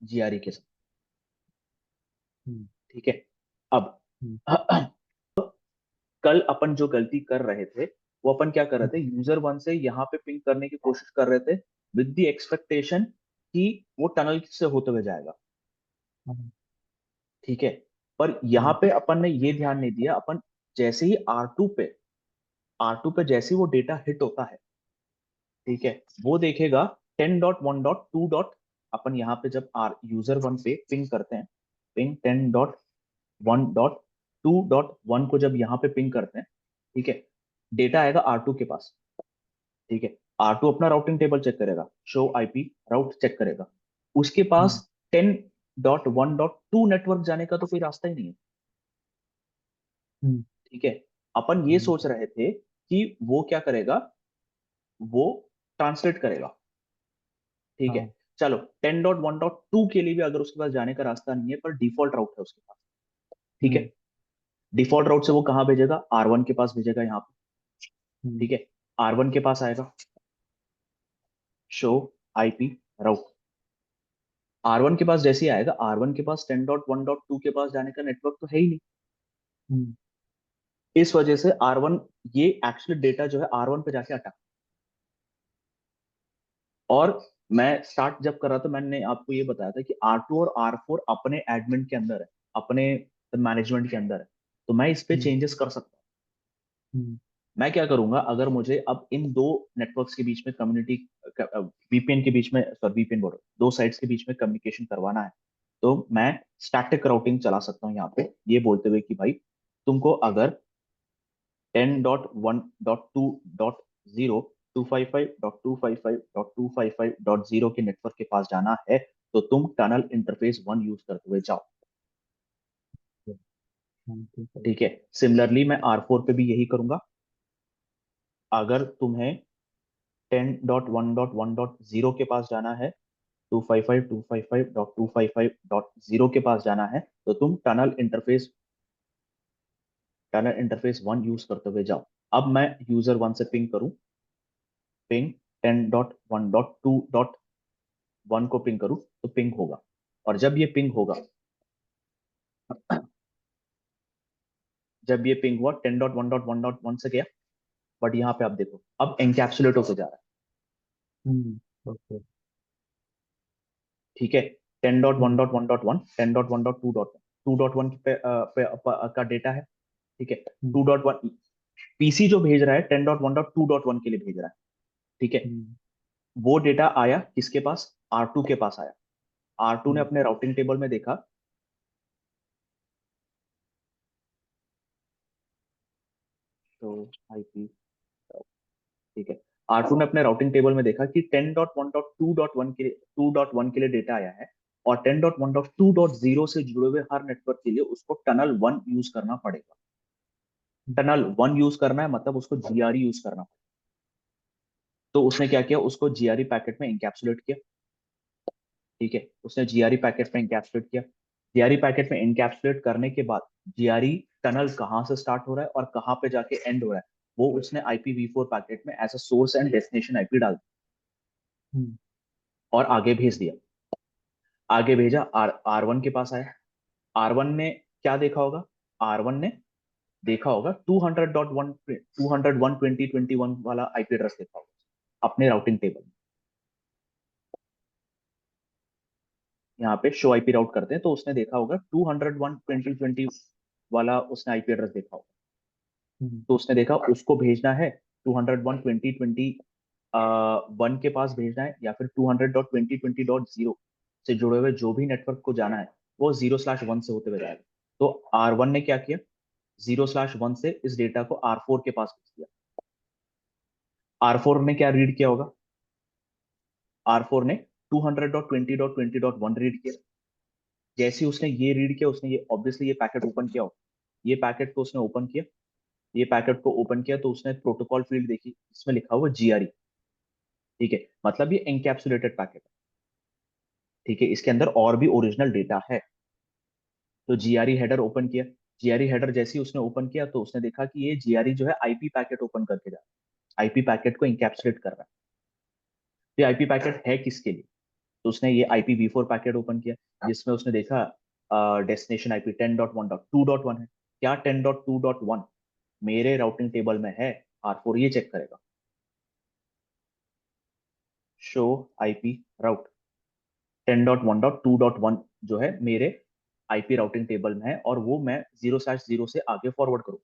जीआरई के साथ। ठीक है। अब कल अपन जो गलती कर रहे थे वो अपन क्या कर रहे थे, यूजर 1 से यहाँ पे पिंग करने की कोशिश कर रहे थे विद द एक्सपेक्टेशन कि वो टनल से होते हुए जाएगा। ठीक है। पर यहाँ पे अपन ने ये ध्यान नहीं दिया, अपन जैसे ही R2 पे जैसे ही वो डेटा हिट होता है, ठीक है, वो देखेगा 10.1.2 डॉट। अपन यहाँ पे जब यूजर 1 पे पिंग करते हैं, पिंग 10.1.2.1 को जब यहाँ पे पिंग करते हैं, ठीक है, डेटा आएगा R2 के पास। ठीक है। R2 अपना राउटिंग टेबल चेक करेगा, शो आईपी राउट चेक करेगा। उसके पास 10.1.2 नेटवर्क जाने का तो कोई रास्ता ही नहीं है। ठीक है। अपन ये सोच रहे थे कि वो क्या करेगा, वो ट्रांसलेट करेगा। ठीक है। चलो 10.1.2 के लिए भी अगर उसके पास जाने का रास्ता नहीं है, पर डिफॉल्ट राउट है उसके पास। ठीक है। डिफॉल्ट राउट से वो कहाँ भेजेगा, R1 के पास भेजेगा यहाँ पे। ठीक है। R1 के पास आएगा, शो आईपी राउट। R1 के पास जैसे ही आएगा, R1 के पास 10.1.2 के पास जाने का नेटवर्क तो है ही नहीं। इस वजह से R1, ये एक्चुअली डेटा जो है R1 पे जाके अटक। और मैं स्टार्ट जब कर रहा था मैंने आपको ये बताया था कि R2 और R4 अपने एडमिन के अंदर है, अपने मैनेजमेंट के अंदर है, तो मैं इस पे चेंजेस कर सकता हूँ। मैं क्या करूंगा, अगर मुझे अब इन दो नेटवर्क्स के बीच में कम्युनिटी VPN के बीच में, सॉरी VPN बोल रहा हूं, दो साइट्स के बीच में कम्युनिकेशन करवाना है, तो मैं स्टैटिक राउटिंग चला सकता हूँ यहाँ पे, ये बोलते हुए कि भाई तुमको अगर 10.1.2.0 255.255.255.0 के नेटवर्क के पास जाना है तो तुम टनल इंटरफेस 1 यूज करते हुए जाओ। ठीक है, सिमिलरली मैं R4 पे भी यही करूंगा। अगर तुम्हें 10.1.1.0 के पास जाना है, 255.255.255.0 के पास जाना है तो तुम टनल इंटरफेस 1 यूज करते हुए जाओ। अब मैं यूजर 1 से पिंग करूं, पिंग 10.1.2.1 को पिंग करूं तो पिंग होगा। और जब ये पिंग होगा, जब ये पिंग हुआ 10.1.1.1 से गया, बट यहाँ पे आप देखो अब एनकैप्सुलेट होके जा रहा है। ओके। ठीक है, 10.1.1.1 10.1.2.1 2.1 का डेटा है। ठीक है, 2.1 पीसी जो भेज रहा है 10.1.2.1 के लिए भेज रहा है। ठीक है, वो डेटा आया किसके पास, R2 के पास आया। R2 ने अपने राउटिंग टेबल में देखा, तो आईपी, ठीक है, R2 ने अपने राउटिंग टेबल में देखा कि 10.1.2.1 के लिए 2.1 के लिए डेटा आया है और 10.1.2.0 से जुड़े हुए हर नेटवर्क के लिए उसको टनल 1 यूज करना पड़ेगा। टनल 1 यूज करना है मतलब उसको जीआरई यूज करना पड़ेगा। तो उसने क्या किया, उसको जीआरई पैकेट में इंकैप्सुलेट किया। ठीक है, उसने जीआरई पैकेट में इंकैप्सुलेट किया। जीआरई पैकेट में इंकैप्सुलेट करने के बाद जीआरई टनल कहाँ से स्टार्ट हो रहा है और कहाँ पे जाके एंड हो रहा है वो उसने IPv4 पैकेट में as a source and destination IP डाल दिया और आगे भेज दिया। आगे भेजा, R1 के पास आया। R1 ने क्या देखा होगा, R1 ने देखा होगा 200.1 वाला आईपी एड्रेस देखा होगा अपने राउटिंग टेबल में। यहाँ पे शो आईपी राउट करते हैं तो उसने देखा होगा 201.2020 वाला उसने आईपी एड्रेस देखा होगा। तो उसने देखा उसको भेजना है 201.2020 के पास भेजना है या फिर 200.2020.0 से जुड़े हुए जो भी नेटवर्क को जाना है वो 0/1 से होते हुए जाएगा। तो R1 ने क्या किया, 0/1 से इस डेटा को R4 के पास भेज दिया। R4 ने क्या रीड किया होगा, R4 ने 200.20.20.1 रीड किया। जैसे ही उसने ये रीड किया, उसने ये ऑब्वियसली ये पैकेट ओपन किया होगा। ये पैकेट को उसने ओपन किया, ये पैकेट को ओपन किया तो उसने प्रोटोकॉल फील्ड देखी, इसमें लिखा हुआ जीआरई। ठीक है, मतलब ये एनकैप्सुलेटेड पैकेट है। ठीक है, इसके अंदर और भी ओरिजिनल डेटा है। तो जीआरई हेडर ओपन किया, जीआरई हेडर जैसे ही उसने ओपन किया तो उसने देखा कि ये जीआरई जो है आईपी पैकेट ओपन करके जा रहा है, आईपी पैकेट को इंकैप्सुलेट कर रहा है। तो ये आईपी पैकेट है किसके लिए, तो उसने ये IPv4 पैकेट ओपन किया जिसमें उसने देखा डेस्टिनेशन आईपी 10.1.2.1 है। क्या 10.2.1 मेरे राउटिंग टेबल में है, R4 ये चेक करेगा, शो आईपी राउट 10.1.2.1 जो है मेरे आईपी राउटिंग टेबल में है और वो मैं 0/0 से आगे फॉरवर्ड करूँ।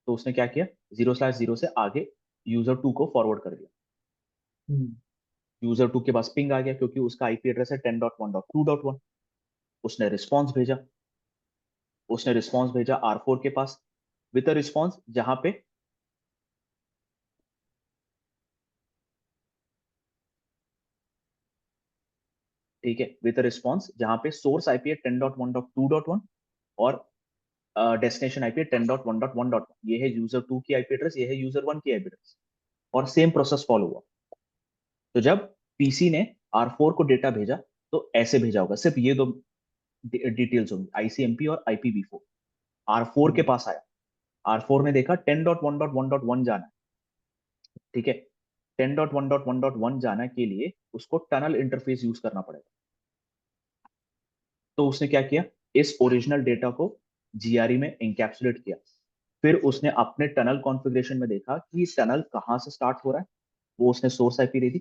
तो उसने क्या किया, 0/0 से आगे यूजर 2 को फॉरवर्ड कर दिया। यूजर 2 के पास पिंग आ गया क्योंकि उसका आईपी एड्रेस है 10.1.2.1। उसने रिस्पॉन्स भेजा, उसने रिस्पॉन्स भेजा R4 के पास विद अ रिस्पॉन्स जहां पे ठीक है, विद अ रिस्पॉन्स जहां पे सोर्स आईपी है 10.1.2.1 और डेस्टिनेशन आईपी है 10.1.1.1। ये है यूजर 2 की आईपी एड्रेस, ये है यूजर 1 की आईपी एड्रेस और सेम प्रोसेस फॉलो हुआ। तो जब पीसी ने R4 को डेटा भेजा तो ऐसे भेजा होगा, सिर्फ ये दो डिटेल्स होंगी, आईसीएमपी और IPv4। R4 के पास आया, R4 ने देखा 10.1.1.1 जाना है। ठीक है, 10.1.1.1 जाना के लिए उसको टनल इंटरफेस यूज करना पड़ेगा। तो उसने क्या किया, इस ओरिजिनल डेटा को जीआरई में एनकैप्सुलेट किया। फिर उसने अपने टनल कॉन्फ़िगरेशन में देखा कि टनल कहाँ से स्टार्ट हो रहा है, वो उसने सोर्स आईपी दे दी,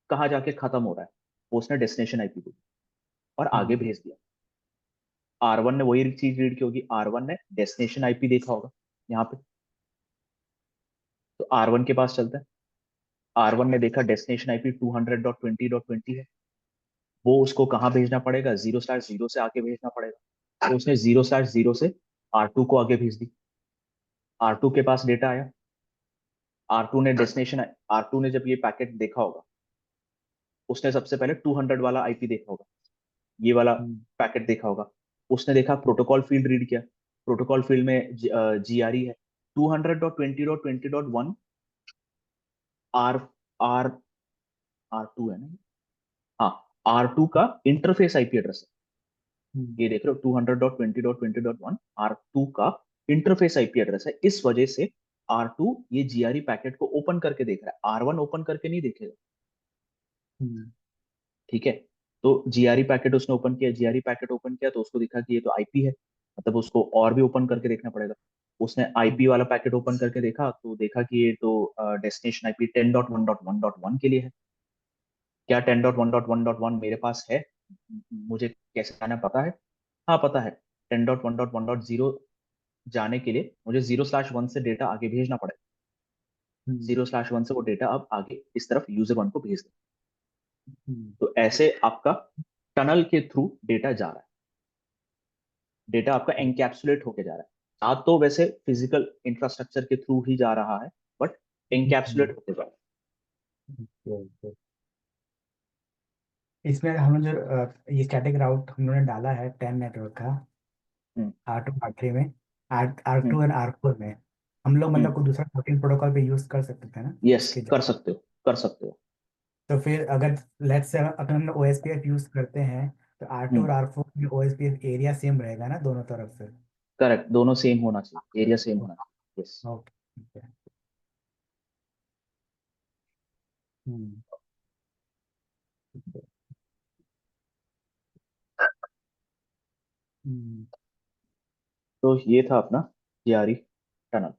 कहाँ जाके खत्म हो रहा है वो उसने डेस्टिनेशन आईपी दे दी और आगे भेज दिया। R1 ने वही चीज रीड की होगी, R1 ने डेस्टिनेशन आईपी देखा होगा यहाँ पे। तो R1 के पास चलता है, R1 ने देखा डेस्टिनेशन आईपी 200.20.20 है, वो उसको कहाँ भेजना पड़ेगा, 0/0 से आगे भेजना पड़ेगा। तो उसने 0/0 से R2 को आगे भेज दी। R2 के पास डेटा आया, R2 ने डेस्टिनेशन, R2 ने जब ये पैकेट देखा होगा, उसने सबसे पहले 200 वाला आईपी देखा होगा, ये वाला पैकेट देखा होगा। उसने देखा, प्रोटोकॉल फील्ड रीड किया, प्रोटोकॉल फील्ड में जीआरई है 200.20.20.1 आर आर R2 है ना, हाँ, R2 का इंटरफेस आईपी एड्रेस है, ये देख रहे हो 200.20.20.1 R2 का इंटरफेस आईपी एड्रेस है। इस वजह से R2 ये जीआरई पैकेट को ओपन करके देख रहा है, R1 ओपन करके नहीं देखेगा। ठीक है, तो जीआरई पैकेट उसने ओपन किया, जीआरई पैकेट ओपन किया तो उसको दिखा कि ये तो आईपी है, मतलब उसको और भी ओपन करके देखना पड़ेगा। उसने आईपी वाला पैकेट ओपन करके देखा तो देखा कि ये तो डेस्टिनेशन आईपी 10.1.1.1 के लिए है। क्या 10.1.1.1 मेरे पास है? मुझे कैसे आना पता है? हाँ पता है, 10.1.1.0 जाने के लिए मुझे 0/1 से डेटा आगे भेजना पड़ेगा, 0/1 से वो डेटा अब आगे इस तरफ यूजर 1 को भेज दे। तो ऐसे आपका टनल के थ्रू डेटा जा रहा है, डेटा आपका एनकैप्सुलेट होके जा रहा है। आज तो वैसे फिजिकल इंफ्रास्ट्रक्चर के थ्रू ही जा रहा है, बट एनकैप्सुलेट होके जा रहा है। इसमें हम लोग जो ये स्टैटिक राउट हम लोगों ने डाला है 10 नेटवर्क का हम्म, R2 R3 में, R2 हम्म, और R4 में हम लोग हम्म, मतलब कोई दूसरा रूटिंग प्रोटोकॉल पे यूज कर सकते थे ना यस, इसके कर जगह। सकते हो, कर सकते हो। तो फिर अगर लेट्स से अगर हम OSPF यूज करते हैं तो R2 और हम्म, R4 में OSPF एरिया सेम रहेगा ना दोनों तरफ से। करेक्ट, दोनों सेम होना चाहिए, एरिया सेम होना चाहिए, यस। ओके ठीक है। हम्म हम्म तो ये था अपना जीआरई टनल।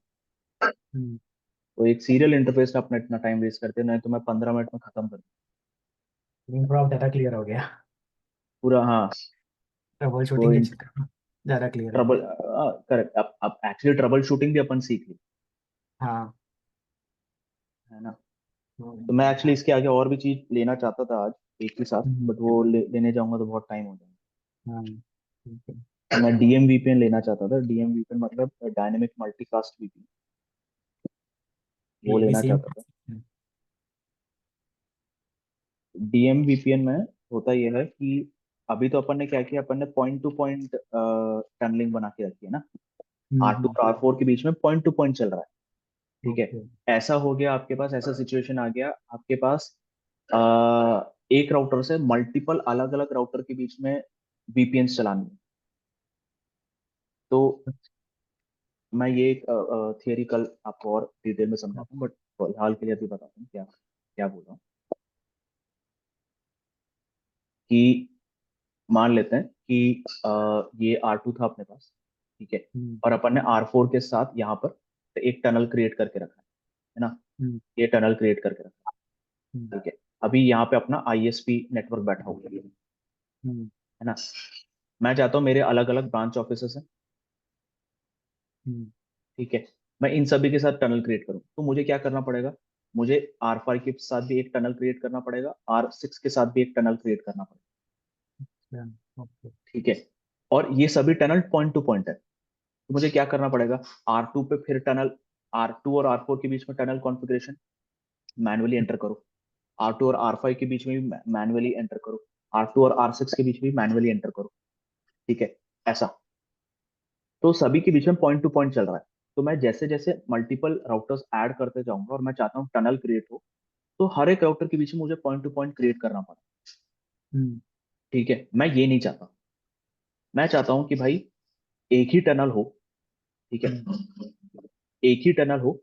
हम्म तो एक सीरियल इंटरफेस पे अपना इतना टाइम वेस्ट करते हैं, नहीं तो मैं 15 मिनट में खत्म कर दूं थोड़ा डाटा क्लियर हो गया, पूरा। हाँ, ट्रबल वो शूटिंग के चक्कर में ज़्यादा क्लियर हो ट्रबल, गया। करेक्ट, अब एक्चुअली ट्रबल शूटिंग भी अपन सीख ली, हाँ है ना। तो मैं हम्म एक्चुअली इसके आगे और भी चीज लेना चाहता था आज एक ही साथ, हम्म, बट वो लेने जाऊंगा तो बहुत टाइम हो जाएगा। हाँ ठीक है। तो मैं डीएम वीपीएन लेना चाहता था, डीएम वीपीएन मतलब डायनेमिक मल्टीकास्ट वीपीएन, वो ये भी लेना सेम। चाहता था। डीएम वीपीएन में होता यह है कि अभी तो अपन ने क्या किया, अपन ने पॉइंट टू पॉइंट टनलिंग बना के रखी है ना, R2 और R4 के बीच में पॉइंट टू पॉइंट चल रहा है। ठीक है, ओके। ऐसा हो गया आपके पास, ऐसा सिचुएशन आ गया आपके पास, अ, एक राउटर से मल्टीपल अलग अलग राउटर के बीच में वीपीएन चलानी है। तो मैं ये एक थियरी कल आपको और डिटेल में समझाता हूँ, बट फिलहाल के लिए अभी बताता हूँ क्या क्या बोल रहा हूँ। कि मान लेते हैं कि ये R2 था अपने पास, ठीक है, हम्म और अपन ने R4 के साथ यहाँ पर एक टनल क्रिएट करके रखा है ना, हम्म ये टनल क्रिएट करके रखा हम्म है, ठीक है। अभी यहाँ पे अपना आईएसपी नेटवर्क बैठा हुआ हम्म है ना। मैं चाहता हूँ मेरे अलग अलग ब्रांच ऑफिसेस हैं, हम्म ठीक है, मैं इन सभी के साथ टनल क्रिएट करूँ तो मुझे क्या करना पड़ेगा, मुझे R5 के साथ भी एक टनल क्रिएट करना पड़ेगा, R6 के साथ भी एक टनल क्रिएट करना पड़ेगा, अच्छा, ओके। ठीक है। और ये सभी टनल पॉइंट टू पॉइंट है, तो मुझे क्या करना पड़ेगा, R2 पे फिर टनल, R2 और R4 के बीच में टनल कॉन्फ़िगरेशन मैन्युअली एंटर करो, R2 और R5 के बीच में भी मैन्युअली एंटर करो, R2 और R6 के बीच में भी मैन्युअली एंटर करो, ठीक है, ऐसा। तो सभी के बीच में पॉइंट टू पॉइंट चल रहा है। तो मैं जैसे जैसे मल्टीपल राउटर्स ऐड करते जाऊंगा और मैं चाहता हूँ टनल क्रिएट हो, तो हर एक राउटर के बीच में मुझे पॉइंट टू पॉइंट क्रिएट करना पड़ा, हम्म ठीक है। मैं ये नहीं चाहता, मैं चाहता हूँ कि भाई एक ही टनल हो, ठीक है, हम्म एक ही टनल हो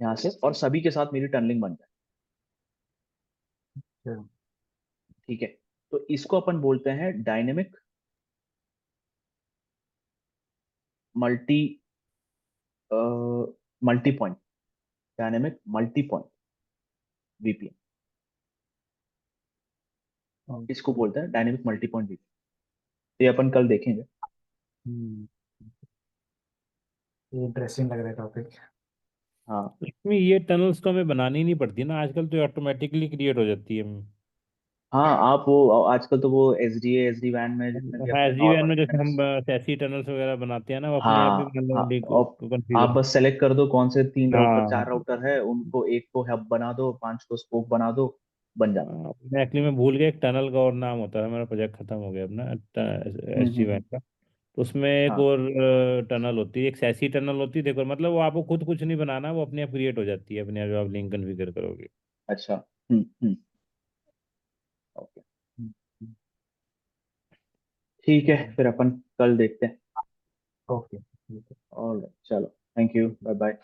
यहाँ से, और सभी के साथ मेरी टनलिंग बन जाए, अच्छा, ठीक है। तो इसको अपन बोलते हैं dynamic multi multi point, dynamic multi point VPN, इसको ओके। बोलते हैं डायनेमिक मल्टी पॉइंट वीपीएन। तो ये अपन कल देखेंगे। हम्म ये इंटरेस्टिंग लग रहा है टॉपिक। हाँ, इसमें ये टनल्स तो हमें बनानी नहीं पड़ती ना, आजकल तो ऑटोमेटिकली क्रिएट हो जाती है। हाँ, आप वो आजकल तो वो एस डी वैन में जितने भी हाँ, अपने एसडीवैन नॉर्मल में जैसे हम फ्रेंड्स। सैसी टनल्स वगैरह बनाते हैं ना, वो अपने आप भी हाँ, मान लो हाँ, लिंक आप कॉन्फ़िगर। बस सेलेक्ट कर दो कौन से 3 राउटर हाँ 4 राउटर है, उनको एक को हब बना दो, 5 को स्पोक बना दो, बन जाता मैं एक्चुअली मैं भूल गया, एक टनल का और नाम होता है, मेरा प्रोजेक्ट खत्म हो गया अपना है। एसडीवैन का। तो उसमें एक हाँ, और टनल होती है, एक सैसी टनल होती है, देखो मतलब वो आपको खुद कुछ नहीं बनाना, वो अपने आप क्रिएट हो जाती है अपने आप, जो आप लिंक कॉन्फ़िगर करोगे। अच्छा। ओके, ठीक है, फिर अपन कल देखते हैं। ओके। और चलो, थैंक यू, बाय बाय।